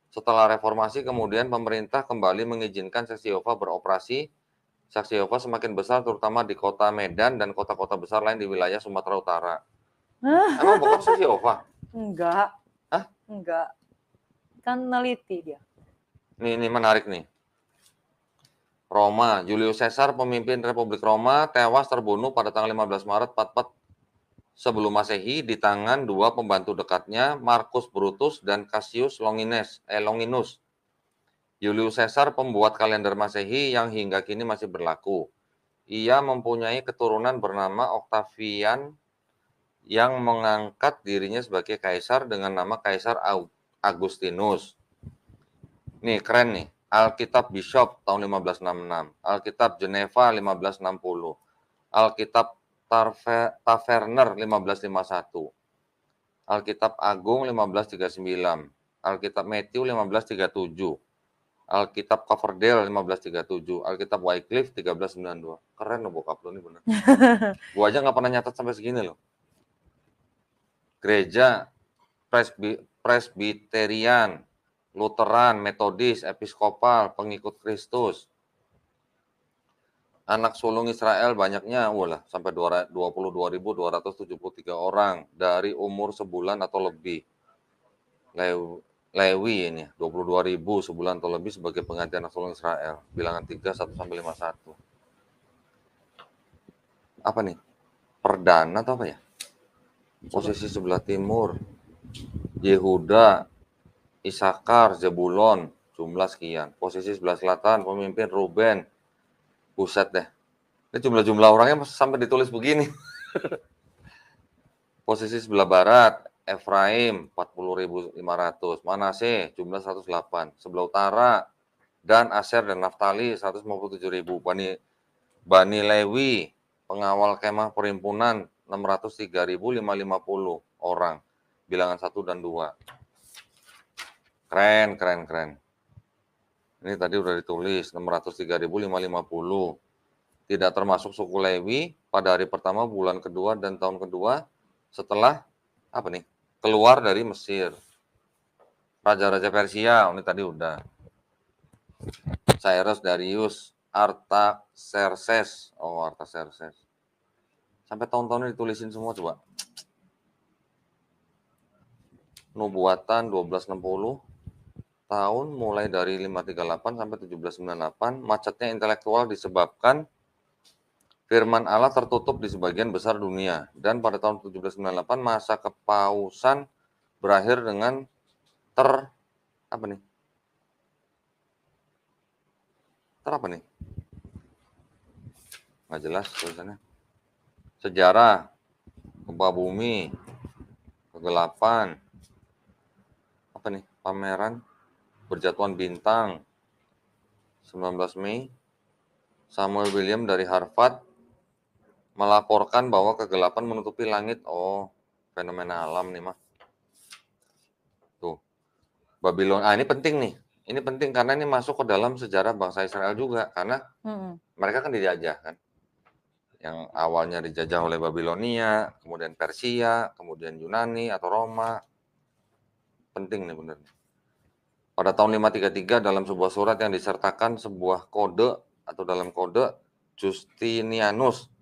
Setelah reformasi, kemudian pemerintah kembali mengizinkan Saksi Yehova beroperasi. Saksi Yehova semakin besar terutama di kota Medan dan kota-kota besar lain di wilayah Sumatera Utara. Emang bokap Saksi Yehova? Enggak. Hah? Enggak. Kan neliti dia. Ini menarik nih. Roma, Julius Caesar, pemimpin Republik Roma, tewas terbunuh pada tanggal 15 Maret 44 sebelum Masehi di tangan dua pembantu dekatnya, Marcus Brutus dan Cassius Longinus. Julius Caesar pembuat kalender Masehi yang hingga kini masih berlaku. Ia mempunyai keturunan bernama Octavian yang mengangkat dirinya sebagai kaisar dengan nama Kaisar Augustinus. Nih, keren nih. Alkitab Bishop tahun 1566, Alkitab Geneva 1560, Alkitab Taverner 1551, Alkitab Agung 1539, Alkitab Matthew 1537, Alkitab Coverdale 1537, Alkitab Wycliffe 1392. Keren loh bokap lo nih bener. Gua aja nggak pernah nyatet sampai segini loh. Gereja Presbyterian, Lutheran, Metodis, Episkopal, Pengikut Kristus. Anak sulung Israel banyaknya, sampai 22.273 orang dari umur sebulan atau lebih. Lewi ini, 22.000 sebulan atau lebih sebagai pengganti anak sulung Israel. Bilangan 3, 1-51. Apa nih? Perdana atau apa ya? Posisi sebelah timur. Yehuda, Isakar, Zebulon, jumlah sekian. Posisi sebelah selatan, pemimpin Ruben. Buset deh. Ini jumlah-jumlah orangnya sampai ditulis begini. Posisi sebelah barat, Efraim 40.500. Manase jumlah 108. Sebelah utara, Dan, Aser, dan Naftali 157.000. Bani Lewi, pengawal kemah perhimpunan 603.550 orang. Bilangan 1 dan 2. Keren. Ini tadi udah ditulis 603.550. Tidak termasuk suku Lewi pada hari pertama, bulan kedua, dan tahun kedua setelah keluar dari Mesir. Raja-raja Persia, ini tadi udah. Cyrus, Darius, Artaxerxes. Artaxerxes. Sampai tahun-tahunnya ditulisin semua coba. nubuatan 1260 tahun, mulai dari 538 sampai 1798. Macetnya intelektual disebabkan firman Allah tertutup di sebagian besar dunia. Dan pada tahun 1798 masa kepausan berakhir dengan apa nih? Apa nih? Nggak jelas tulisannya. Sejarah, gempa bumi, kegelapan, apa nih? Pameran, berjatuhan bintang, 19 Mei, Samuel William dari Harvard melaporkan bahwa kegelapan menutupi langit. Oh, fenomena alam nih mah. Tuh, Babylon. Ini penting nih. Ini penting karena ini masuk ke dalam sejarah bangsa Israel juga, karena mereka kan dijajah kan. Yang awalnya dijajah oleh Babilonia, kemudian Persia, kemudian Yunani atau Roma. Penting nih bener. Pada tahun 533 dalam sebuah surat yang disertakan sebuah kode atau dalam kode, Justinianus,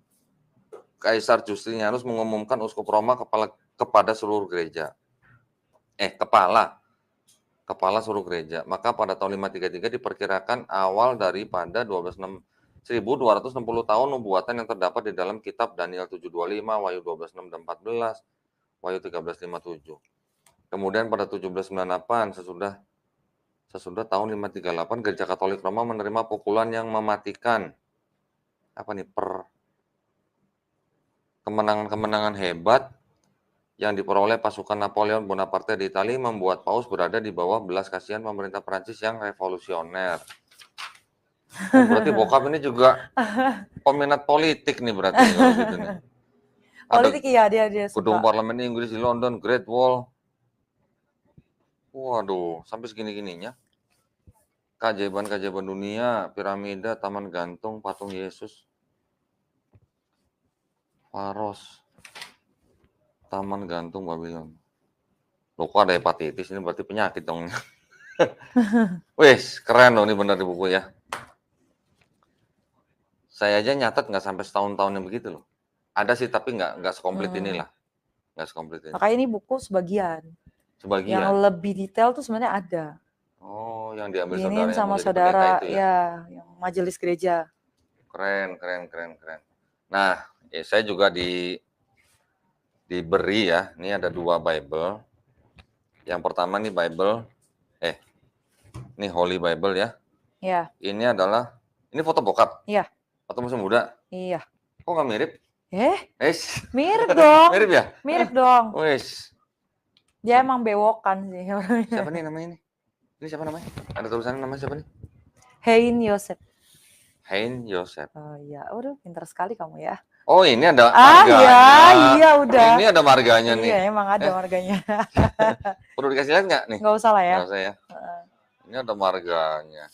Kaisar Justinianus mengumumkan uskup Roma kepada seluruh gereja. Kepala seluruh gereja. Maka pada tahun 533 diperkirakan awal daripada 1260 tahun nubuatan yang terdapat di dalam kitab Daniel 725, Wahyu 12:6 dan 14, Wahyu 13:5-7. Kemudian pada 1798 sesudah tahun 538 Gereja Katolik Roma menerima pukulan yang mematikan. Kemenangan-kemenangan hebat yang diperoleh pasukan Napoleon Bonaparte di Italia membuat Paus berada di bawah belas kasihan pemerintah Prancis yang revolusioner. Oh, berarti bokap ini juga peminat politik nih berarti kalau gitu nih. Politik iya, dia gedung suka. parlemen Inggris di London, Great Wall. Waduh, sampai segini-gininya. Keajaiban-keajaiban dunia, piramida, taman gantung, patung Yesus, Faros, taman gantung Babylon. Loh, kok ada hepatitis? Ini berarti penyakit dong. Wih, keren dong ini bener di buku ya. Saya aja nyatet nggak sampai setahun-tahun yang begitu loh. Ada sih tapi nggak sekomplit inilah. Nggak sekomplit ini. Makanya ini buku sebagian. Yang lebih detail tuh sebenarnya ada. Oh, yang diambil Diinin saudara sama yang saudara itu ya? yang majelis gereja. Keren. Nah, saya juga diberi ya. Ini ada 2 Bible. Yang pertama nih Bible, ini Holy Bible ya. Iya. Ini foto bokap? Iya. Foto masih muda? Iya. Kok nggak mirip? Mirip dong. Mirip ya? Mirip dong. Wes. Dia emang bewokan sih. Siapa nih namanya ini? Ini siapa namanya? Ada tulisannya namanya siapa nih? Hein Yosef. Hein Yosef. Oh iya, udah pintar sekali kamu ya. Oh, ini ada marganya. Iya udah. Ini ada marganya nih. Iya, emang ada marganya. Perlu dikasih lihat nggak nih? Nggak usah lah ya. Nggak usah ya. Ini ada marganya.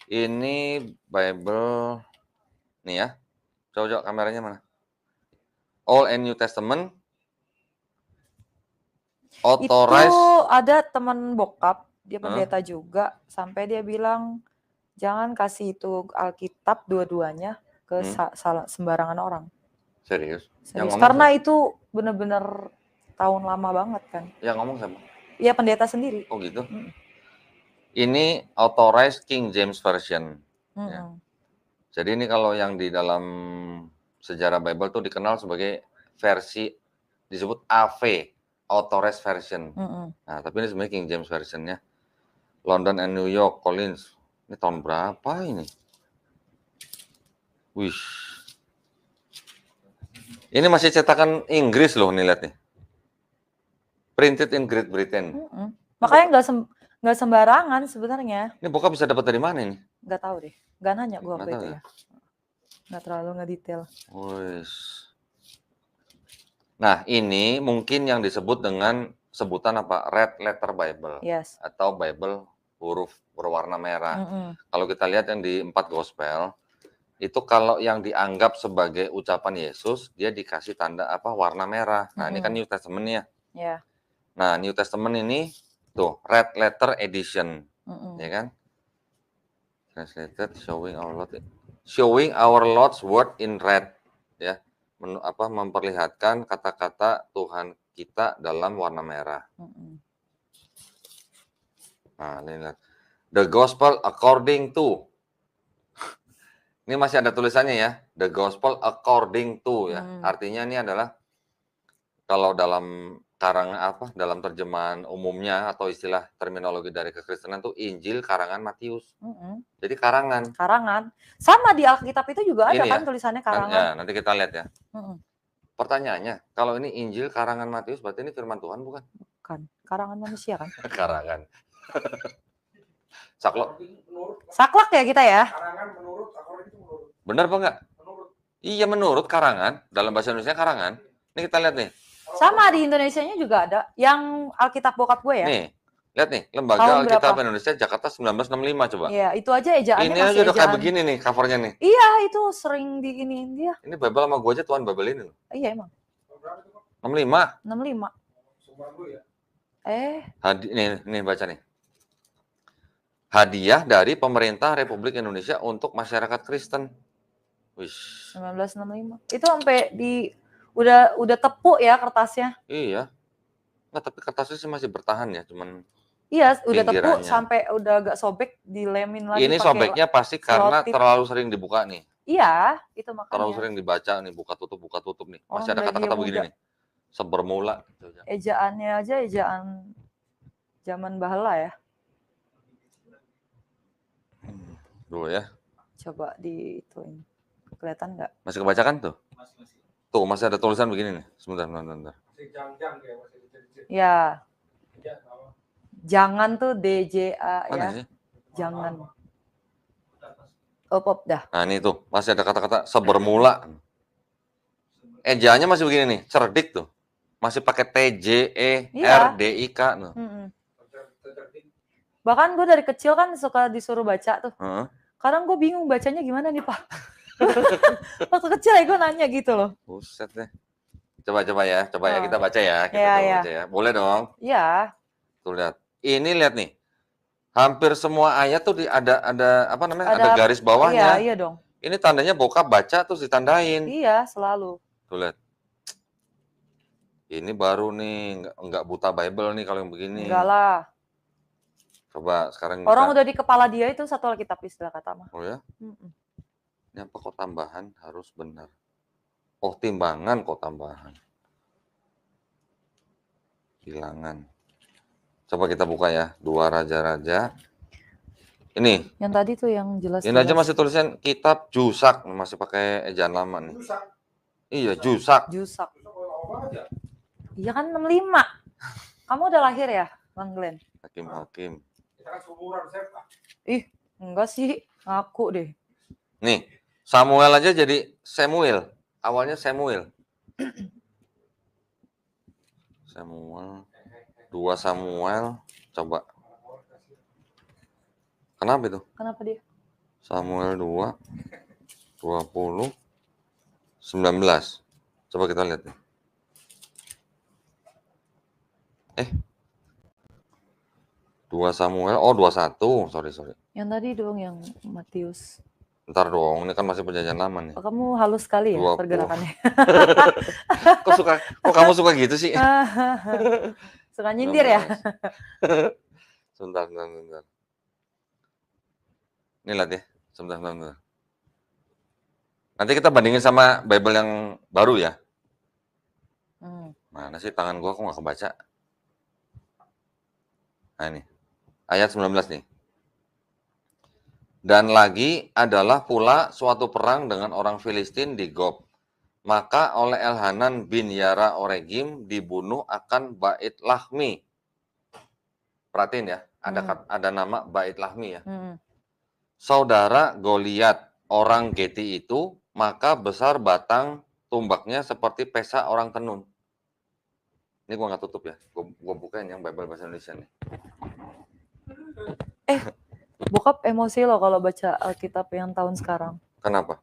Ini Bible nih ya. Coba kameranya mana? Old and New Testament. Authorized. Itu ada teman bokap, dia pendeta juga, sampai dia bilang jangan kasih itu Alkitab dua-duanya ke sembarangan orang. Serius? Karena itu benar-benar tahun lama banget kan. Yang ngomong siapa? Iya, pendeta sendiri. Oh gitu. Ini Authorized King James Version. Ya. Jadi ini kalau yang di dalam sejarah Bible tuh dikenal sebagai versi disebut AV, Authorized Version. Nah, tapi ini sebenarnya King James Version-nya. London and New York, Collins. Ini tahun berapa ini? Wih. Ini masih cetakan Inggris loh nih, lihat nih. Printed in Great Britain. Makanya nggak sembarangan sebenarnya. Ini bokap bisa dapat dari mana ini? Nggak tahu deh. Nggak nanya gue waktu itu ya. Nggak terlalu ngedetail. Nah, ini mungkin yang disebut dengan sebutan apa? Red Letter Bible. Yes. Atau Bible huruf berwarna merah. Kalau kita lihat yang di 4 Gospel, itu kalau yang dianggap sebagai ucapan Yesus, dia dikasih tanda apa? Warna merah. Nah, ini kan New Testament-nya. Yeah. Nah, New Testament ini tuh Red Letter Edition, ya kan? Translated showing our Lord's word in red, ya. Memperlihatkan kata-kata Tuhan kita dalam warna merah. Mm-mm. Nah, ini lihat. The Gospel according to. Ini masih ada tulisannya ya. The Gospel according to ya. Artinya ini adalah kalau dalam dalam terjemahan umumnya atau istilah terminologi dari kekristenan tuh Injil karangan Matius. Jadi karangan. Karangan. Sama di Alkitab itu juga ada Ini kan ya, tulisannya karangan. nanti kita lihat ya. Pertanyaannya, kalau ini Injil karangan Matius berarti ini firman Tuhan bukan? Bukan. Karangan manusia kan? Karangan. Saklok. Saklek ya kita ya? Karangan menurut. Benar apa enggak? Menurut. Iya menurut karangan. Dalam bahasa Indonesia karangan. Ini kita lihat nih. Sama di Indonesianya juga ada. Yang Alkitab bokap gue ya. Nih, lihat nih. Lembaga Tahun Alkitab berapa? Indonesia Jakarta 1965 coba. Iya, itu aja ejaannya Ini masih aja udah kayak ejaan. begini nih covernya nih. Iya, itu sering diiniin dia. Ini Bible sama gue aja Tuhan Bible ini loh. Iya emang. 65. 65. Ya. Nih baca nih. Hadiah dari pemerintah Republik Indonesia untuk masyarakat Kristen. Wish. 1965. Itu sampai udah tepuk ya kertasnya. Iya. Nggak, tapi kertasnya sih masih bertahan ya, cuman iya, udah tepuk pinggirannya. sampai udah agak sobek, dilemin lagi. Ini sobeknya pasti karena selotip. terlalu sering dibuka nih. Iya, itu makanya. Terlalu sering dibaca nih, buka tutup nih. Masih ada Orang kata-kata dia begini muda. nih. Sebermula. Ejaannya aja ejaan zaman bahala ya. Dulu ya. Coba ituin. Kelihatan nggak? Masih kebacakan tuh? Masih. Tuh, masih ada tulisan begini nih. Sebentar. Masih jang-jang kayak masih dicet-cet. Ya. Ya, apa? Jangan tuh DJA Mana ya. sih? Jangan. Pop dah. Nah, ini tuh. Masih ada kata-kata sebermula. Ejaannya masih begini nih. Cerdik tuh. Masih pakai TJERDIK tuh. Bahkan gue dari kecil kan suka disuruh baca tuh. Kadang gue bingung bacanya gimana nih Pak. Waktu kecil ya gue nanya gitu loh. Buset deh. Coba ya kita baca ya. Baca ya. Boleh dong. Iya. Tuh lihat. Ini lihat nih. Hampir semua ayat tuh ada apa namanya? Ada garis bawahnya. Iya dong. Ini tandanya bokap baca terus ditandain. Iya, selalu. Tuh lihat. Ini baru nih, enggak buta Bible nih kalau yang begini. Enggak lah. Coba sekarang orang udah di kepala dia itu satu Alkitab istilah kata mah. Oh ya? Ini apa kok tambahan harus benar? Oh, timbangan kok tambahan. Bilangan. Coba kita buka ya, 2 Raja-Raja. Ini. Yang tadi tuh yang jelas. Ini aja masih tulisan kitab Jusak, masih pakai ejaan lama nih. Jusak. Iya, Jusak. Jusak ya? Iya kan 65. Kamu udah lahir ya, Bang Glenn? Hakim. Kita kan seumuran, Sep. Ih, enggak sih, ngaku deh. Nih, Samuel aja jadi Samuel. Awalnya Samuel. 2 Samuel, coba. Kenapa itu? Kenapa dia? Samuel 2, 20, 19. Coba kita lihat nih. 2 Samuel, 21, sorry. Yang tadi dong, yang Matius. Ntar dong, ini kan masih perjanjian lama nih. Oh, kamu halus sekali ya 20. pergerakannya. Kok kamu suka gitu sih? Suka nyindir ya? Sebentar. Ini lihat ya, sebentar. Nanti kita bandingin sama Bible yang baru ya. Mana sih tangan gua kok nggak kebaca? Nah ini, ayat 19 nih. Dan lagi adalah pula suatu perang dengan orang Filistin di Gob. Maka oleh Elhanan bin Yara Oregim dibunuh akan Bait Lahmi. Perhatiin ya, ada nama Bait Lahmi ya. Saudara Goliat orang Geti itu, maka besar batang tumbaknya seperti pesa orang tenun. Ini gua nggak tutup ya, gua bukain yang Bible bahasa Indonesia nih. Bokap emosi loh kalau baca Alkitab yang tahun sekarang. Kenapa?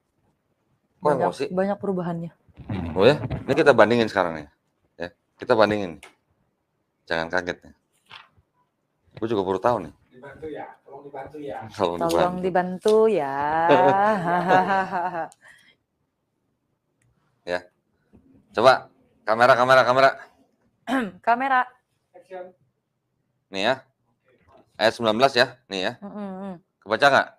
Kok emosi? Banyak perubahannya. Oh ya, ini kita bandingin sekarang ya. Kita bandingin. Jangan kaget ya. Gue juga baru tahu nih. Dibantu ya, tolong dibantu ya. Tolong dibantu ya. Ya. Coba kamera. Kamera. Action. Nih ya, ayat 19 ya, nih ya. Mm-mm. Kebaca nggak?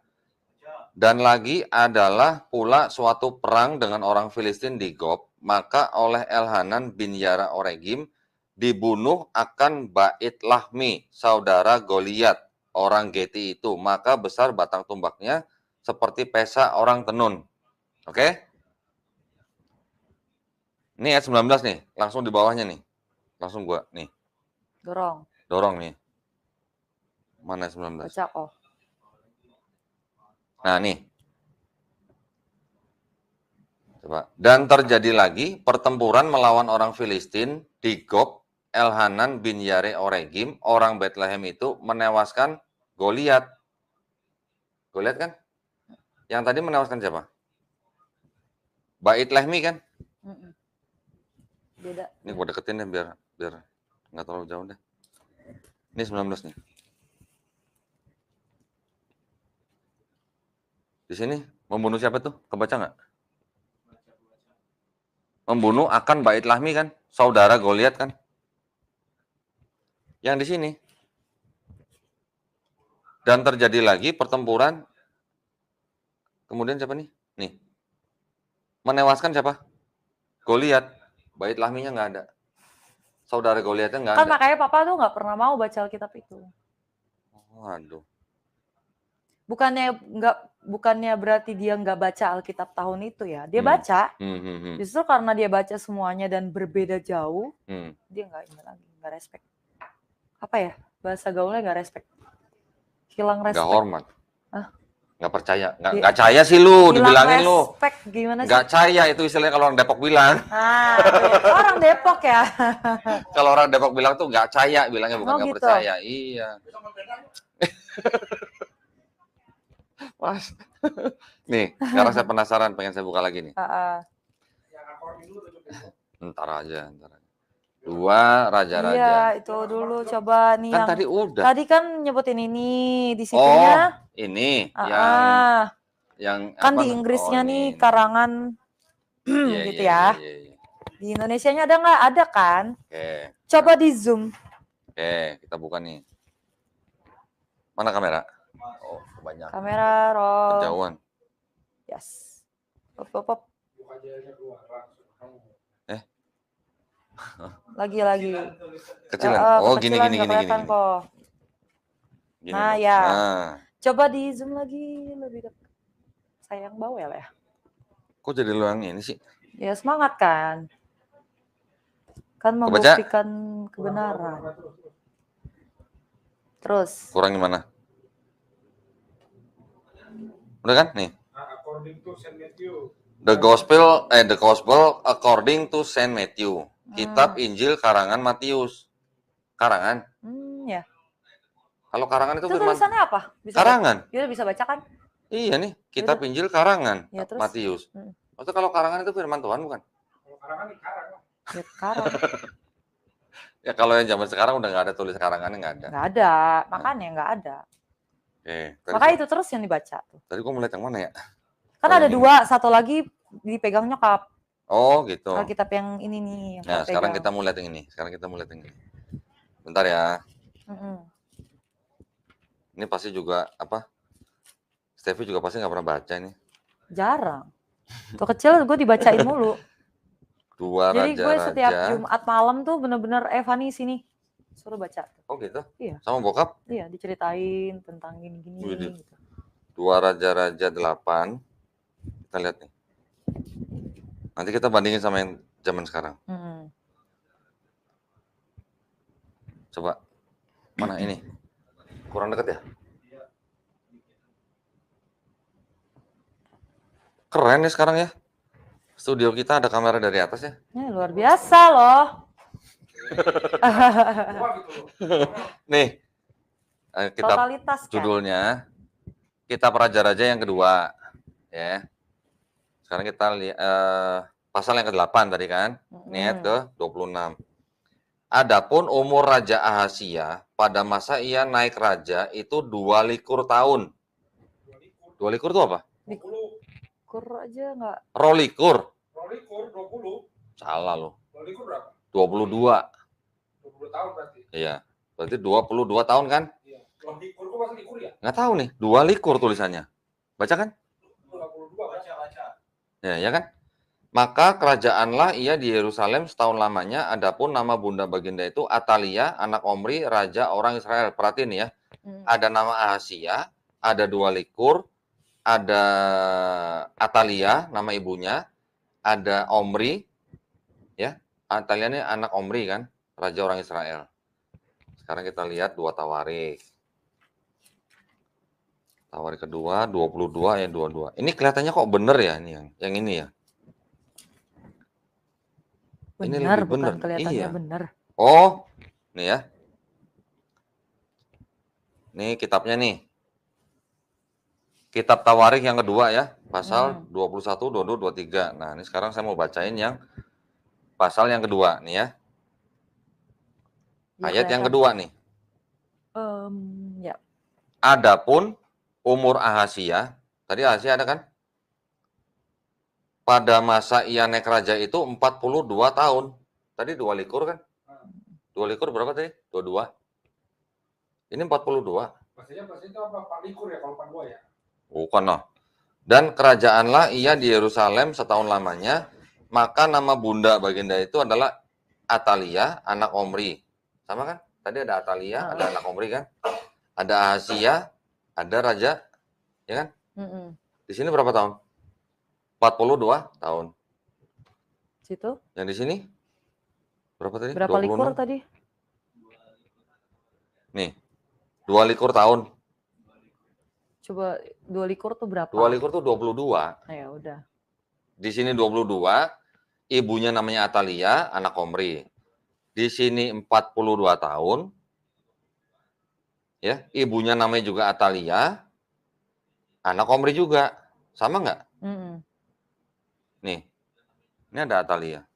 Dan lagi adalah pula suatu perang dengan orang Filistin di Gob, maka oleh Elhanan bin Yara Oregim dibunuh akan Bait Lahmi, saudara Goliat, orang Geti itu. Maka besar batang tumbaknya seperti pesa orang tenun. Oke? Ini ayat 19 nih, langsung di bawahnya nih. Langsung gua nih, dorong nih. Mana ayat 19? Baca kok. Nah, nih. Coba. Dan terjadi lagi pertempuran melawan orang Filistin di Gob. Elhanan bin Yare Oregim, orang Bethlehem itu menewaskan Goliat. Goliat kan? Yang tadi menewaskan siapa? Bait Lahmi kan? Mm-mm. Beda. Ini gua deketin deh biar nggak terlalu jauh deh. Ini 19 nih. Di sini membunuh siapa tuh? Kebaca nggak? Membunuh akan Bait Lahmi kan? Saudara Goliat kan? Yang di sini. Dan terjadi lagi pertempuran. Kemudian siapa nih? Nih. Menewaskan siapa? Goliat. Bait Lahminya nggak ada. Saudara Goliatnya nggak Kan ada. makanya papa tuh nggak pernah mau baca Alkitab itu. Waduh. Bukannya berarti dia nggak baca Alkitab tahun itu ya. Dia baca. Justru karena dia baca semuanya dan berbeda jauh, dia nggak respect. Apa ya? Bahasa gaulnya nggak respect. Hilang respect. Nggak hormat. Hah? Nggak percaya. Nggak percaya sih lu, dibilangin lu. Respect gimana sih? Nggak percaya itu istilahnya kalau orang Depok bilang. Nah, orang Depok ya. Kalau orang Depok bilang tuh nggak percaya, bilangnya bukan nggak gitu. percaya. Iya. Mas. Nih, sekarang saya penasaran, pengen saya buka lagi nih. Yang akording dulu tunjukin. Ntar aja. Dua raja-raja. Iya, itu dulu coba nih Kan yang tadi udah. Tadi kan nyebutin ini di situnya. Ini yang kan apa? di Inggrisnya nih ini. karangan Iya, gitu iya, ya. iya. Di Indonesianya ada nggak? Ada kan? Oke. Coba di zoom. Oke, kita buka nih. Mana kamera? Oh, kebanyakan. Kamera roll. Kejauhan. Yes. Pop. Buka jalannya keluar langsung. Lagi. Kecilan. Oh, gini. Kok. Gini Nah, dong. ya. Nah. Coba di zoom lagi lebih dekat. Sayang bawel ya. Kok jadi lu yang ini sih? Ya semangat kan. Kan Kebaca? membuktikan kebenaran. Terus. Kurang gimana? Udah kan? Nih. According to Saint Matthew. The Gospel according to Saint Matthew. Kitab Injil karangan Matius. Karangan? Ya. Kalau karangan itu firman. Tulisannya apa? Karangan. Dia bisa baca kan? Iya nih, kitab Injil karangan ya, Matius. Maksudnya kalau karangan itu firman Tuhan bukan? Kalau karangan di karang lah. Ya karang. Ya kalau yang zaman sekarang udah nggak ada tulis karangannya, nggak ada. Nggak ada, makanya nggak ada. Makanya itu terus yang dibaca tuh. Tadi gua melihat yang mana ya? Kan ada dua, satu lagi dipegang nyokap. Oh gitu. Alkitab yang ini nih. Yang nah sekarang kita mau lihat yang ini. Bentar ya. Ini pasti juga apa? Stevie juga pasti nggak pernah baca ini. Jarang. Tuh kecil gue dibacain mulu. Jadi gue setiap Jumat malam tuh bener-bener Evani sini suruh baca. Oh gitu? Iya. Sama bokap? Iya, diceritain tentang gini-gini. Gitu. 2 Raja-Raja 8. Kita lihat nih. Nanti kita bandingin sama yang zaman sekarang. Coba. Mana ini? Kurang dekat ya? Keren nih sekarang ya. Studio kita ada kamera dari atas ya. Luar biasa loh. Nih. Kitab Totalitas, judulnya Kitab Raja-Raja yang kedua. Ya. Sekarang kita lihat pasal yang ke-8 tadi kan. Ini ayat ke-26. Adapun umur Raja Ahasia pada masa ia naik raja itu 22 tahun. 22 itu apa? Likur aja enggak? Rolikur. Rolikur 20. Salah loh. Rolikur berapa? 22. Iya. Berarti 22 tahun kan? Iya. Kalau likur kok masih likur ya? Nggak tahu nih, 22 tulisannya. Baca kan? 22 baca. Ya kan? Maka kerajaanlah ia di Yerusalem setahun lamanya. Adapun nama bunda baginda itu Atalia, anak Omri, raja orang Israel. Perhatiin ya. Ada nama Ahasia, ada 22, ada Atalia, nama ibunya, ada Omri, ya. Atalia ini anak Omri kan, raja orang Israel. Sekarang kita lihat 2 Tawarik. Tawarik kedua, 22 ya 22. Ini kelihatannya kok bener ya ini yang ini ya. Ini Benar, lebih bukan bener. kelihatannya Iya. benar. Oh, nih ya. Nih kitabnya nih. Kitab Tawarik yang kedua ya, pasal 21, 22, 23. Nah, ini sekarang saya mau bacain yang pasal yang kedua nih ya. Ya, Ayat yang kelihatan. kedua nih. Ya. Adapun umur Ahasia, tadi Ahasia ada kan? Pada masa ia naik raja itu 42 tahun. Tadi 22 kan? 22 berapa tadi? 22. Ini 42. Maksudnya itu apa? Pak likur ya kalau 42 ya? Bukan noh. Dan kerajaanlah ia di Yerusalem setahun lamanya, maka nama bunda baginda itu adalah Atalia, anak Omri. Sama kan? Tadi ada Atalia, ada anak Omri kan? Ada Ahasia, ada raja, ya kan? Di sini berapa tahun? 42 tahun. Situ? Yang di sini? Berapa tadi? Berapa likur tadi? Nih, 22 tahun. Coba 2 likur tuh berapa? 2 likur tuh 22. Nah, ya udah. Di sini 22, ibunya namanya Atalia, anak Omri. Di sini 42 tahun. Ya, ibunya namanya juga Atalia, anak Omri juga. Sama nggak? Nih, ini ada Atalia.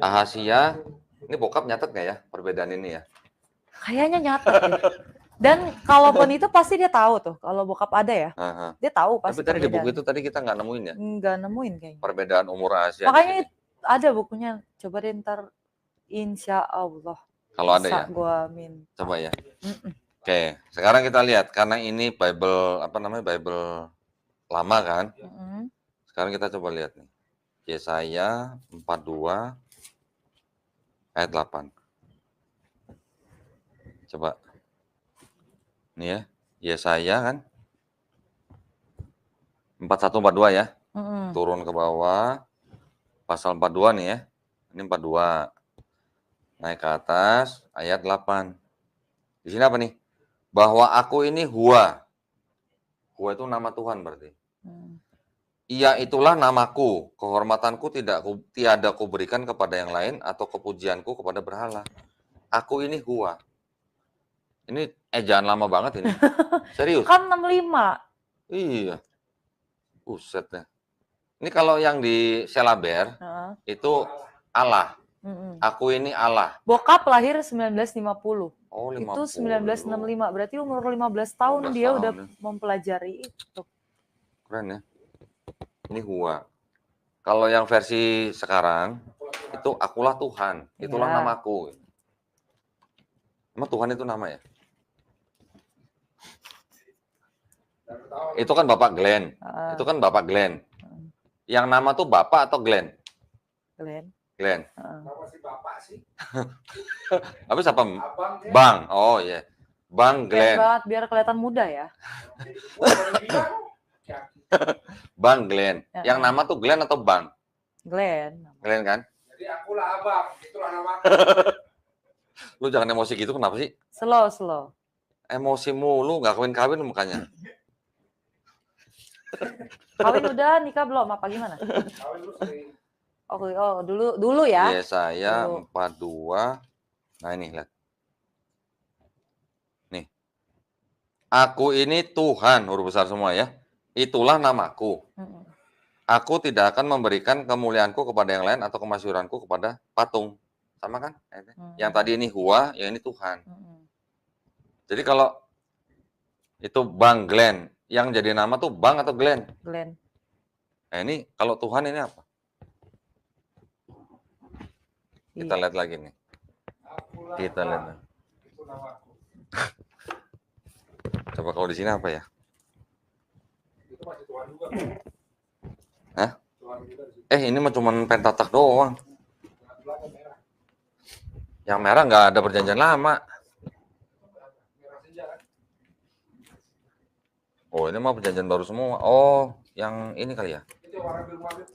Ahasia, ini bokap nyatet nggak ya perbedaan ini ya? Kayaknya nyatet deh. Dan kalaupun itu pasti dia tahu tuh, kalau bokap ada ya, dia tahu pasti. Tapi tadi di buku itu tadi kita nggak nemuin ya? Nggak nemuin kayaknya. Perbedaan umur Ahasia. Makanya ada bukunya, coba deh ntar, insya Allah. Kalau ada ya? Gua minta. Coba ya. Oke, sekarang kita lihat karena ini Bible apa namanya Bible lama kan? Sekarang kita coba lihat nih. Yesaya 42 ayat 8. Coba. Nih ya, Yesaya kan 41-42 ya. Turun ke bawah. Pasal 42 nih ya. Ini 42. Naik ke atas ayat 8. Di sini apa nih? Bahwa aku ini Hua. Hua itu nama Tuhan berarti. Ia itulah namaku, kehormatanku tiada kuberikan kepada yang lain atau kepujianku kepada berhala. Aku ini Hua. Ini ejaan lama banget ini. Serius. Kan 65. Iya. Buset ya. Ini kalau yang di Selaber itu Allah. Aku ini Allah. Bokap lahir 1950. Oh, 50. Itu 1965. Berarti umur 15 tahun 15 dia udah mempelajari itu. Keren ya. Ini Hua. Kalau yang versi sekarang itu akulah Tuhan. Itulah namaku. Emang Tuhan itu nama ya? Itu kan Bapak Glenn. Itu kan Bapak Glenn. Yang nama tuh Bapak atau Glenn? Glenn. Glenn. Nama si Bapak sih. Apa siapa? Abang. Bang. Oh iya. Yeah. Bang Glenn. Banget, biar kelihatan muda ya. Bang Glenn. Yang nama tuh Glenn atau Bang? Glenn. Glenn kan? Jadi akulah abang. Itulah nama. Lu jangan emosi gitu, kenapa sih? Slow. Emosi mulu, nggak kawin-kawin makanya. Kawin udah, nikah belum? Apa gimana? Kawin dulu sering. Oh, dulu ya. Yesaya 42. Nah ini lihat. Nih. Aku ini Tuhan, huruf besar semua ya. Itulah namaku. Aku tidak akan memberikan kemuliaanku kepada yang lain atau kemasyhuranku kepada patung. Sama kan? Yang tadi ini Hua, yang ini Tuhan. Jadi kalau itu Bang Glenn, yang jadi nama tuh Bang atau Glenn? Glenn. Nah ini kalau Tuhan ini apa? Kita lihat lagi nih. Akulah Kita lihat. Abang. Itu namaku. Coba kalau di sini apa ya? Itu masih Tuhan juga. Hah? Tuhan juga di situ. Ini mah cuman pentatak doang. Yang belakang merah. Yang merah nggak ada perjanjian lama. Merah senja kan? Oh, ini mah perjanjian baru semua. Oh, yang ini kali ya? Itu yang warna biru maghrib.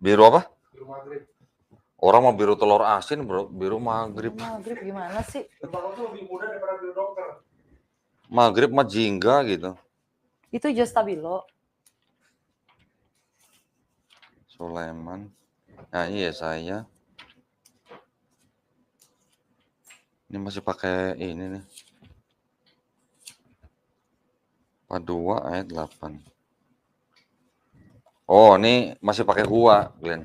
Biru apa? Biru maghrib. Orang mau biru telur asin, bro. Biru maghrib. Maghrib gimana sih? Biru maghrib tuh lebih muda daripada biru dokter. Maghrib mah jingga gitu. Itu Joe Stabilo. Sulaiman. Nah, iya saya. Ini masih pakai ini nih. 42 ayat 8. Oh, ini masih pakai Hua, Glenn.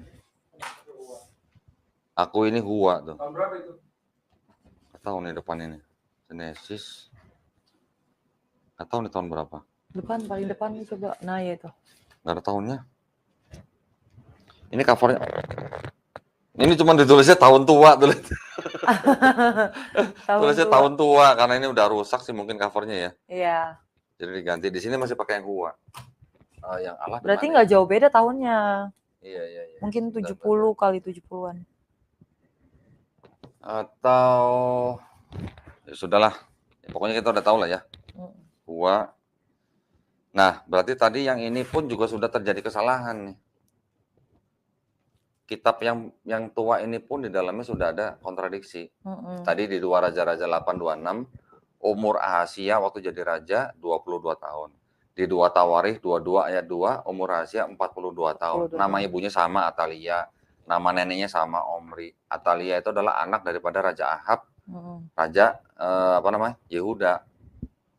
Aku ini Hua tuh. Tahun berapa itu? Nggak tahu nih depan ini. Genesis. Nggak tahu nih tahun berapa. Paling depan nih coba. Nah, ya itu. Nggak ada tahunnya. Ini covernya. Ini cuma ditulisnya tahun tua tulis. Tulisnya tahun tua karena ini udah rusak sih mungkin covernya ya. Iya. Jadi diganti. Di sini masih pakai yang Hua. Yang Allah. Berarti nggak jauh beda tahunnya. Iya. Mungkin 70 kali 70-an. Atau ya sudahlah. Ya, pokoknya kita udah tahu lah ya. Hua. Nah, berarti tadi yang ini pun juga sudah terjadi kesalahan nih. Kitab yang tua ini pun di dalamnya sudah ada kontradiksi. Tadi di 2 Raja-Raja 8:26, umur Ahasia waktu jadi raja 22 tahun. Di 2 Tawarikh 22 ayat 2, umur Ahasia 42 tahun. Nama ibunya sama Atalia, nama neneknya sama Omri. Atalia itu adalah anak daripada Raja Ahab, Raja Yehuda.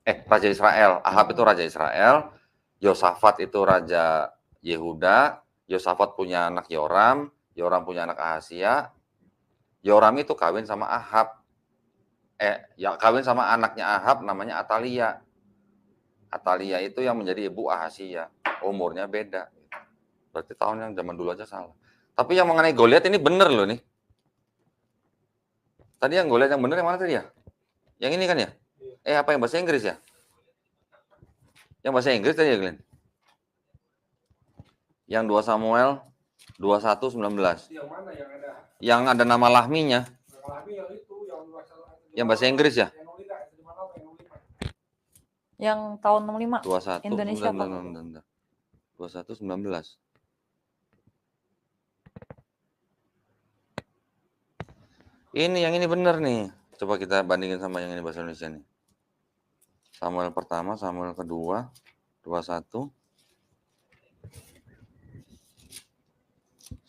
Raja Israel. Ahab itu Raja Israel, Yosafat itu Raja Yehuda, Yosafat punya anak Yoram, Yoram punya anak Ahasia, Yoram itu kawin sama Ahab. Kawin sama anaknya Ahab namanya Atalia. Atalia itu yang menjadi ibu Ahasia. Umurnya beda. Berarti tahun yang zaman dulu aja salah. Tapi yang mengenai Goliat ini bener loh nih. Tadi yang Goliat yang bener yang mana tadi ya? Yang ini kan ya? Apa yang bahasa Inggris ya? Yang bahasa Inggris tadi ya, Glenn? Yang 2 Samuel 21:19. Yang mana yang ada? Yang ada nama lahminya. Yang lahmi yang itu, yang bahasa Inggris ya? Yang tahun 65. 21. Indonesia apa? 21:19. Ini yang ini benar nih. Coba kita bandingin sama yang ini bahasa Indonesia nih. Samuel pertama, Samuel kedua, 21,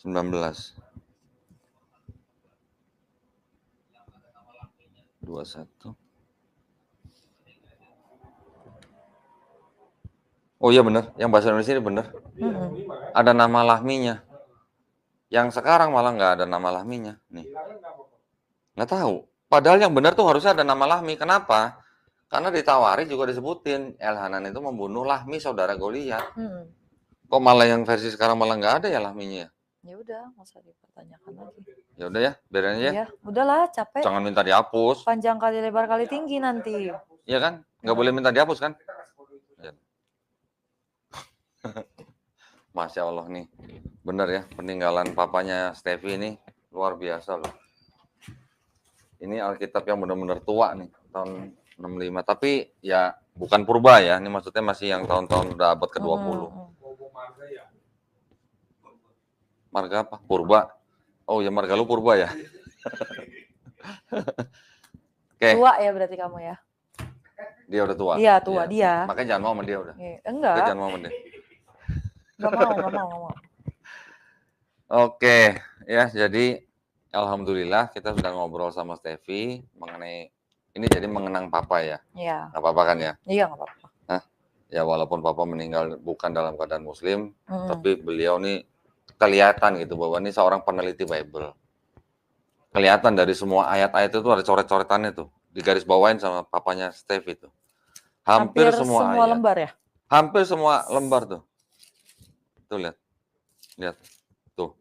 19. 21. Oh iya benar, yang bahasa Indonesia ini benar. Ada nama lahminya. Yang sekarang malah nggak ada nama lahminya. Nih. Nggak tahu. Padahal yang benar tuh harusnya ada nama lahmi. Kenapa? Karena di Tawarikh juga disebutin Elhanan itu membunuh Lahmi saudara Goliat. Kok malah yang versi sekarang malah nggak ada ya lahminya? Ya udah, nggak usah dipertanyakan lagi. Ya udah ya, biarin aja. Ya, udahlah, capek. Jangan minta dihapus. Panjang kali lebar kali tinggi nanti. Iya kan? Nggak boleh minta dihapus kan? Ya. Masya Allah nih, bener ya peninggalan papanya Steffi ini luar biasa loh. Ini Alkitab yang benar-benar tua nih, tahun 65. Tapi ya bukan purba ya, ini maksudnya masih yang tahun-tahun udah abad ke-20. Marga apa? Purba. Oh ya, marga lu purba ya. Oke. Tua ya berarti kamu ya? Dia udah tua. Iya, tua dia. Makanya jangan mau sama dia udah. Enggak. Jangan mau sama dia. Nggak mau. Oke, ya jadi alhamdulillah kita sudah ngobrol sama Steffi mengenai ini, jadi mengenang papa ya. Iya. Nggak apa-apa kan ya? Iya, nggak apa-apa. Ya walaupun papa meninggal bukan dalam keadaan muslim, tapi beliau nih kelihatan gitu bahwa ini seorang peneliti Bible. Kelihatan dari semua ayat-ayat itu ada coret-coretannya tuh, digaris bawain sama papanya Steffi itu. Hampir semua ayat. Lembar ya? Hampir semua lembar tuh. Tuh lihat. Lihat, tuh.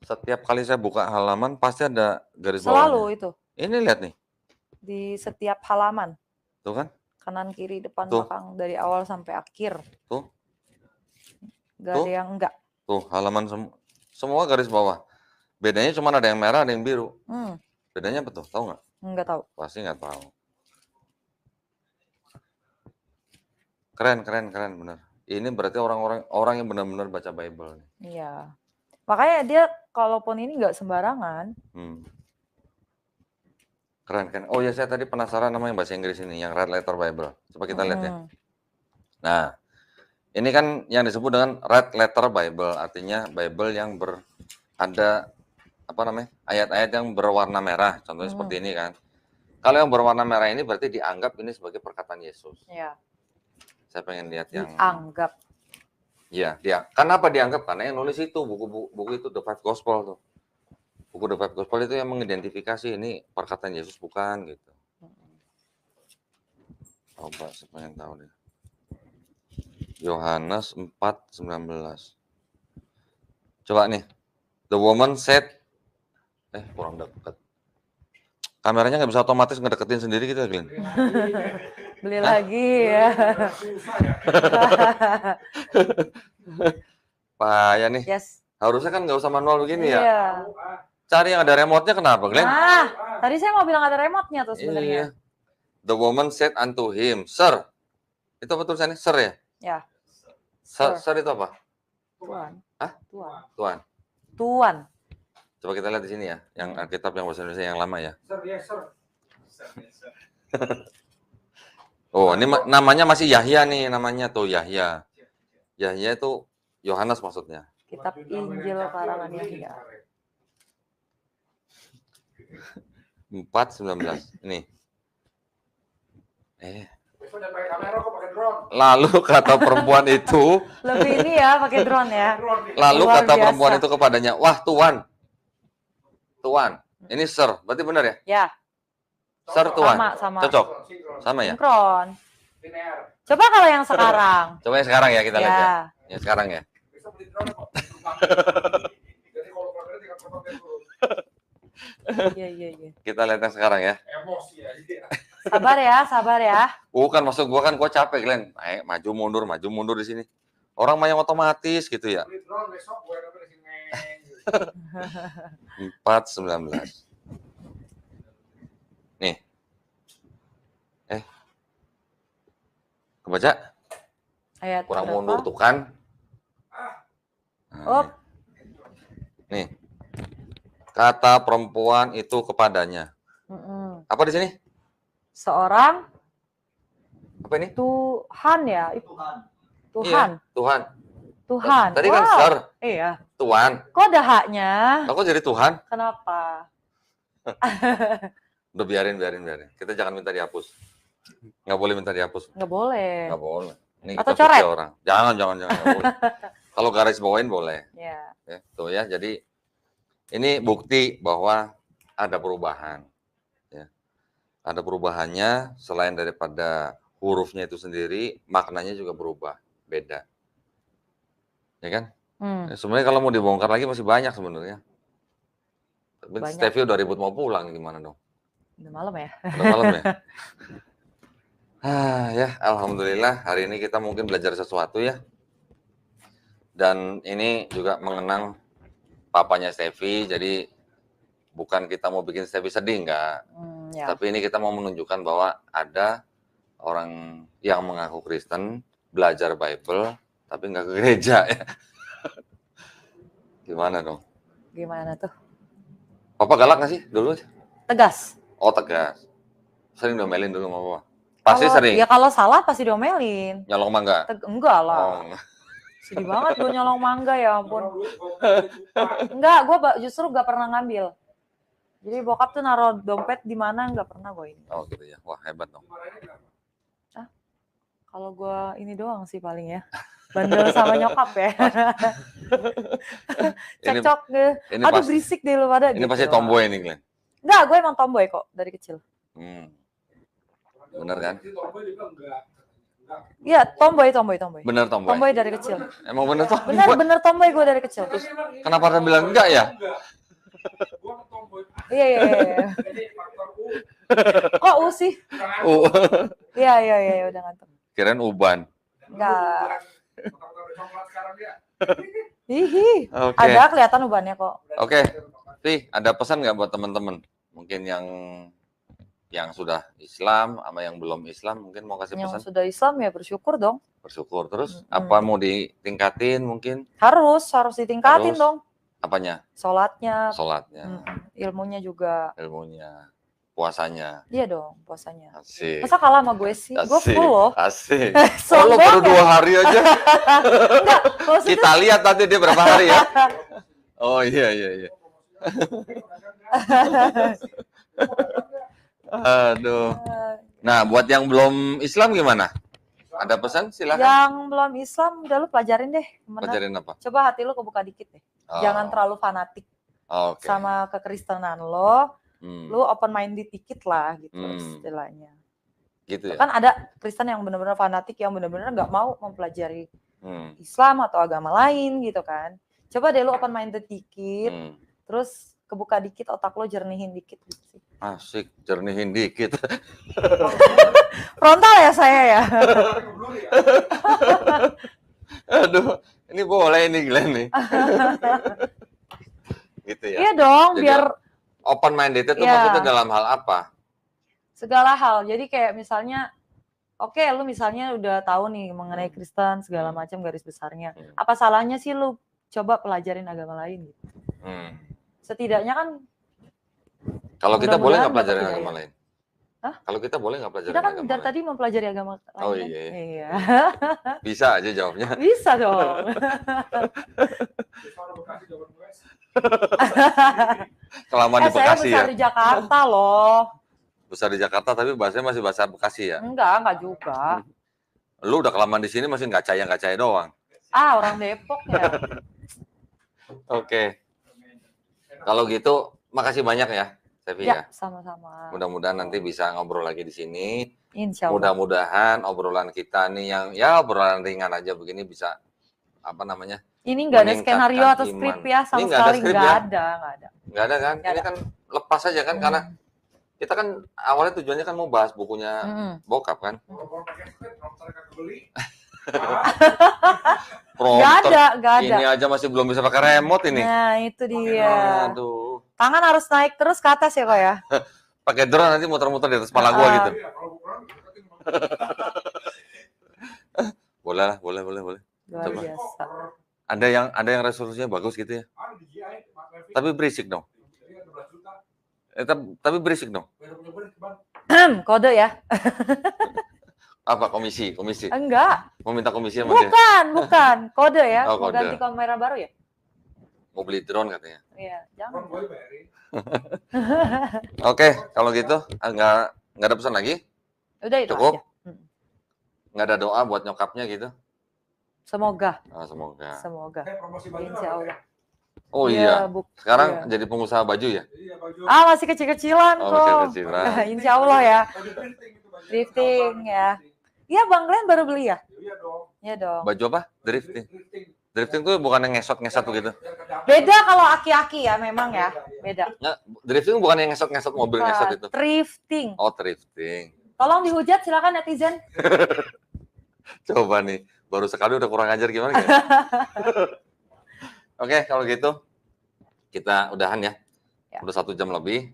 Setiap kali saya buka halaman pasti ada garis bawahnya. Selalu itu. Ini lihat nih. Di setiap halaman. Tuh kan? Kanan, kiri, depan, Tuh. belakang. Dari awal sampai akhir. Tuh. Gak Tuh. ada yang enggak. Tuh, halaman semua garis bawah. Bedanya cuma ada yang merah, ada yang biru. Bedanya apa tuh? Tahu nggak? Nggak tahu. Pasti nggak tahu. Keren benar. Ini berarti orang yang benar-benar baca Bible. Iya. Makanya dia kalaupun ini nggak sembarangan. Keren. Oh ya, saya tadi penasaran nama yang bahasa Inggris ini, yang Red Letter Bible. Coba kita lihat ya. Nah, ini kan yang disebut dengan Red Letter Bible, artinya Bible yang ada ayat-ayat yang berwarna merah, contohnya seperti ini kan. Kalau yang berwarna merah ini berarti dianggap ini sebagai perkataan Yesus. Iya. Saya pengen lihat yang dianggap. Iya, kenapa dianggap? Karena yang nulis itu buku itu The Five Gospel tuh. Buku The Five Gospel itu yang mengidentifikasi ini perkataan Yesus bukan gitu. Coba saya pengen tahu nih. Yohanes 4:19. Coba nih. The woman said, kurang dekat. Kameranya nggak bisa otomatis ngedeketin sendiri gitu ya, Glenn? Beli lagi ya. Payah nih. Yes. Harusnya kan nggak usah manual begini ya. Iya. Cari yang ada remote-nya kenapa, Glenn? Tadi saya mau bilang ada remote-nya tuh sebenarnya. Iya. The woman said unto him, Sir. Itu apa tulisannya? Sir ya? Ya. Sir itu apa? Tuan. Hah? Tuan. Tuan. Coba kita lihat di sini ya, yang Alkitab yang bahasa Indonesia yang lama ya. Sir. Oh, ini namanya masih Yahya nih, namanya tuh Yahya. Yahya itu Yohanes maksudnya. Kitab Injil karangan Yahya. 4:19. Ini. Besok jangan pakai kamera kok, pakai drone. Lalu kata perempuan itu. Lebih ini ya, pakai drone ya. Lalu Luar kata biasa. perempuan itu kepadanya, wah Tuan. Ini Sir, berarti benar ya? Ya. Sir Tuan. Sama. Cocok. Sama ya? Sinkron. Coba kalau yang sekarang. Coba yang sekarang ya kita lihat ya. Yang sekarang ya. Besok beli drone kok. Jadi kalau kamera tinggal pakai dulu. Iya. Kita lihat yang sekarang ya. Emosi aja. Sabar ya. Bukan maksud gua kan gua capek, Glenn. Maju mundur di sini. Orang mah yang otomatis gitu ya. Beli drone besok gue ada di sini. 4:19. Nih. Kebaca? Ayat Kurang berapa? mundur tuh kan. Oh. Nih. Kata perempuan itu kepadanya. Apa di sini? Seorang Apa ini? Tuhan ya. Iya, Tuhan. Tadi kan Wow. Sir. Iya. Tuhan. Kok ada haknya? Kok jadi Tuhan? Kenapa? Udah biarin. Kita jangan minta dihapus. Nggak boleh minta dihapus. Nggak boleh. Nggak boleh. Ini Atau kita coret? suci orang. Jangan. Nggak boleh. Kalau garis bawain boleh. Ya. Tuh ya, jadi ini bukti bahwa ada perubahan. Ya. Ada perubahannya selain daripada hurufnya itu sendiri, maknanya juga berubah, beda. Ya kan? Sebenarnya kalau mau dibongkar lagi masih banyak sebenarnya. Tapi Stevie udah ribut mau pulang, gimana dong? Udah malam ya? Udah malam ya? Ya, alhamdulillah hari ini kita mungkin belajar sesuatu ya. Dan ini juga mengenang papanya Stevie, jadi bukan kita mau bikin Stevie sedih, enggak. Ya. Tapi ini kita mau menunjukkan bahwa ada orang yang mengaku Kristen, belajar Bible, tapi nggak ke gereja ya. Gimana dong? Gimana tuh? Papa galak nggak sih dulu? Tegas. Oh tegas. Sering diomelin dulu sama Papa? Pasti sering? Ya kalau salah pasti diomelin. Nyolong mangga? Enggak lah. Oh. Sedih banget gue nyolong mangga ya ampun. Enggak, gue justru gak pernah ngambil. Jadi bokap tuh naruh dompet di mana nggak pernah gue ini. Oh gitu ya, wah hebat dong. Kalau gue ini doang sih paling ya. Bandel sama nyokap ya. Cekcok deh. Aduh berisik deh lu pada. Ini gitu. pasti tomboy nih, Glenn. Enggak, gue emang tomboy kok dari kecil. Bener kan? Iya, tomboy. Bener tomboy. Tomboy dari kecil. Emang bener tomboy? Bener tomboy gue dari kecil. Kenapa Anda bilang enggak ya? Gua tomboy. Iya. Jadi faktor U. Kok U sih? Iya, udah ngantuk. Kirain uban. Enggak. Coklat sekarang dia. Hihi. Oke. Ada kelihatan ubannya kok. Oke. Fi, ada pesan nggak buat teman-teman? Mungkin yang sudah Islam sama yang belum Islam mungkin mau kasih pesan? Yang sudah Islam ya bersyukur dong. Bersyukur. Terus apa mau ditingkatin mungkin? Harus ditingkatin Harus. dong. Apanya? Sholatnya, Sholatnya, ilmunya juga. ilmunya, puasanya. Iya dong, puasanya. Asik. Masa kalah sama gue sih? Gue Asik. full loh. Asik. Sombong lo baru ya? 2 hari aja. Enggak, maksudnya Kita lihat nanti dia berapa hari ya. Oh iya. Aduh. Nah, buat yang belum Islam gimana? Ada pesan? Silakan. yang belum Islam udah lu pelajarin deh. Bener. Pelajarin apa? Coba hati lu kebuka dikit deh. Oh, Jangan terlalu fanatik oke. sama kekristenan lo. Lu open minded dikit lah gitu istilahnya. Gitu ya. Kan ada Kristen yang benar-benar fanatik yang benar-benar nggak mau mempelajari Islam atau agama lain gitu kan. Coba deh lu open minded dikit, terus kebuka dikit otak lo, jernihin dikit gitu sih. Asik, jernihin dikit. Frontal ya saya ya. Aduh, ini boleh ini Glenn nih. Gitu ya. Iya dong, Jadi, biar open minded itu ya, maksudnya dalam hal apa? segala hal. Jadi kayak misalnya, oke, lu misalnya udah tahu nih mengenai Kristen segala macam garis besarnya. Apa salahnya sih lu coba pelajarin agama lain gitu? Setidaknya kan kalau kita boleh nggak pelajarin dapat agama hidayah. lain? Hah? Kalau kita boleh nggak pelajarin Kita kan agama dari lain? tadi mempelajari agama lain. Oh kan? iya. Iya. Bisa aja jawabnya. Bisa dong. Kelamaan di Saya Bekasi besar ya. di Jakarta loh. Besar di Jakarta tapi bahasanya masih bahasa Bekasi ya. Enggak juga. Lu udah kelamaan di sini masih nggak caya doang. Ah, orang Depok ya. Oke. Kalau gitu, makasih banyak ya, Sevi ya. Sama-sama. Mudah-mudahan nanti bisa ngobrol lagi di sini. Insya Allah. Mudah-mudahan obrolan kita nih yang ya obrolan ringan aja begini bisa apa namanya? Ini nggak ada skenario meningkatkan atau iman. skrip ya sama Ini nggak ada sekali, skrip nggak ya? ada. Nggak ada kan? Nggak Ini ada. kan lepas aja kan karena kita kan awalnya tujuannya kan mau bahas bukunya bokap kan. Nggak ada. Ini aja masih belum bisa pakai remote ini. Nah, itu dia. Aduh. Tangan harus naik terus ke atas ya kok ya. Pakai drone nanti muter-muter di atas kepala gua gitu. Boleh lah, boleh. Luar Coba. biasa. Ada yang resolusinya bagus gitu ya. Tapi berisik dong. Tapi berisik dong. Kode ya? Apa komisi? Enggak. Mau minta komisi sama dia? Bukan. Kode ya. Oh, Mau kode. ganti kamera baru ya? Mau beli drone katanya. Iya, jangan. Oke, kalau gitu nggak ada pesan lagi? Udah itu Cukup? aja. Nggak ada doa buat nyokapnya gitu? Semoga. Oh, semoga. Insya Allah. Oh iya. Sekarang iya. jadi pengusaha baju ya? Ah, masih kecil-kecilan Oh, kok. kecil-kecilan. Insya Allah ya. Drifting ya. Iya, Bang Glenn baru beli ya? Iya dong. Baju apa? Drifting. Drifting tuh bukan yang ngesot-ngesot begitu. Beda kalau aki-aki ya memang ya. Beda. Nggak, drifting bukan yang ngesot-ngesot mobil ngesot itu. Thrifting. Oh, drifting. Tolong dihujat silakan netizen. Coba nih, baru sekali udah kurang ajar gimana ya? Oke, kalau gitu kita udahan ya. Udah 1 jam lebih.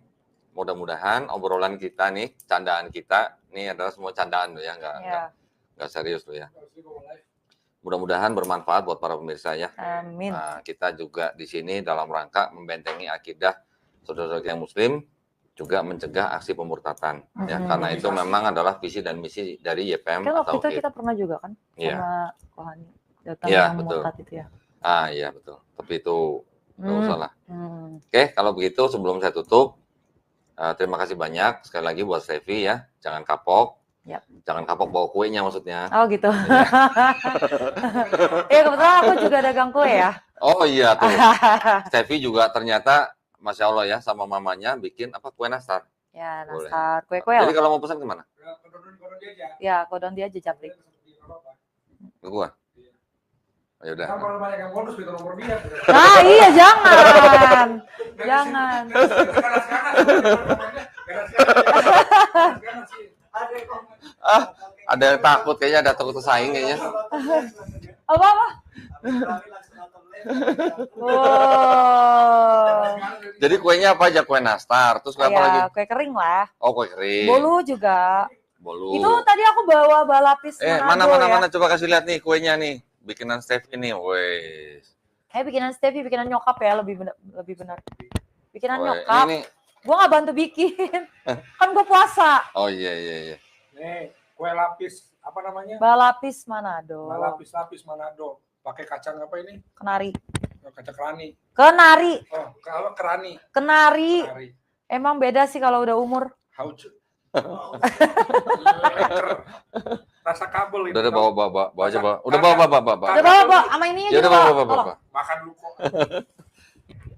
Mudah-mudahan obrolan kita nih, candaan kita, ini adalah semua candaan loh ya, nggak serius loh ya. Mudah-mudahan bermanfaat buat para pemirsa ya. Amin. Nah, kita juga di sini dalam rangka membentengi akidah saudara-saudara yang Muslim, juga mencegah aksi pemurtatan. Ya, karena itu memang adalah visi dan misi dari YPM Kan waktu atau itu kita pernah juga kan sama Kohani datang Iya, yang betul. murtad itu ya. Ah iya betul. Tapi itu nggak usah lah. Oke, kalau begitu sebelum saya tutup, terima kasih banyak sekali lagi buat Sevi ya. Jangan kapok. Yep. Jangan kapok bawa kuenya maksudnya. Oh gitu. Ya kebetulan aku juga dagang kue ya. Oh iya tuh. Sevi juga ternyata, Masya Allah ya, sama mamanya bikin apa kue nastar. Ya Boleh. nastar kue-kue Jadi lah. kalau mau pesan kemana? Ya kodon dia aja Japrik. gua. Ya udah. Kan kalau banyak yang bonus minta nomor dia. Nah, iya jangan. Jangan. Ada yang takut kayaknya, ada takut tersaing kayaknya. Apa? Oh. Jadi kuenya apa aja? Kue nastar, terus kue apa lagi? Ya, kue kering lah. Oh, kue kering. Bolu juga. Bolu. Itu tadi aku bawa balapis Manado ya. Mana coba kasih lihat nih kuenya nih. Bikinan Steph ini, wes. Kayak bikinan Steffi, bikinan nyokap ya, lebih benar. Bikinan Oh, nyokap. ini. Gua nggak bantu bikin. Kan gua puasa. Oh iya. Nih, kue lapis apa namanya? Balapis Manado. Lapis Manado. Pakai kacang apa ini? Kenari. Kacang kerani. Kenari. Oh, kalau kerani. Kenari. Kerani. Emang beda sih kalau udah umur. Haucu. Rasa kabel itu. Udah bawa aja bawa. Udah bawa. Udah bawa sama ininya Ya juga. udah bawa. Tolong. Makan dulu kok.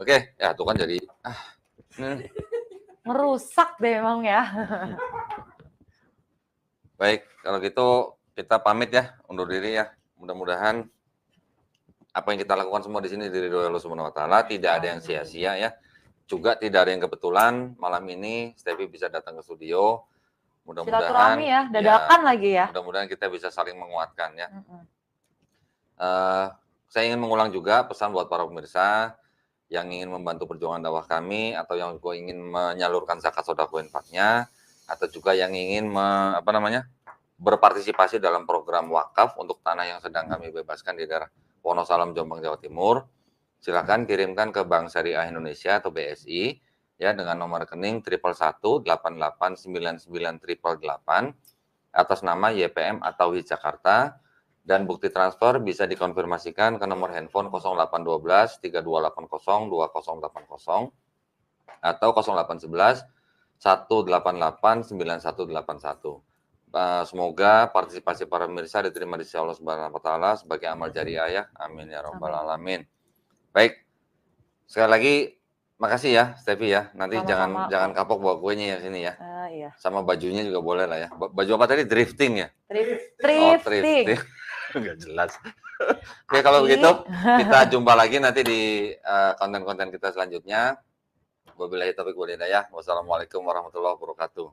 Oke, ya tuh kan jadi Ngerusak deh emang ya. baik, kalau gitu kita pamit ya, undur diri ya. Mudah-mudahan apa yang kita lakukan semua di sini diridhoi Allah Subhanahu wa taala, tidak ada yang sia-sia ya. Juga tidak ada yang kebetulan malam ini Steffi bisa datang ke studio. Mudah-mudahan Silaturahmi ya, dadakan lagi ya. Mudah-mudahan kita bisa saling menguatkan ya. Saya ingin mengulang juga pesan buat para pemirsa yang ingin membantu perjuangan dakwah kami atau yang juga ingin menyalurkan zakat sedekah infaknya atau juga yang ingin berpartisipasi dalam program wakaf untuk tanah yang sedang kami bebaskan di daerah Wonosalam, Jombang, Jawa Timur. Silakan kirimkan ke Bank Syariah Indonesia atau BSI ya dengan nomor rekening 111889988 atas nama YPM atau HIJ Jakarta, dan bukti transfer bisa dikonfirmasikan ke nomor handphone 0812 3280 2080 atau 0811 188 9181. Semoga partisipasi para pemirsa diterima di sisi Allah Subhanahu wa taala sebagai amal jariah ya. Amin ya rabbal alamin. Baik. Sekali lagi makasih ya Steffi ya. Nanti Sama-sama. jangan kapok bawa kuenya ya sini ya. Iya. Sama bajunya juga boleh lah ya. Baju apa tadi? Drifting ya? Thrifting. Enggak jelas. Oke, kalau begitu kita jumpa lagi nanti di konten-konten kita selanjutnya. Wabillahi taufiq wal hidayah. Wassalamualaikum warahmatullahi wabarakatuh.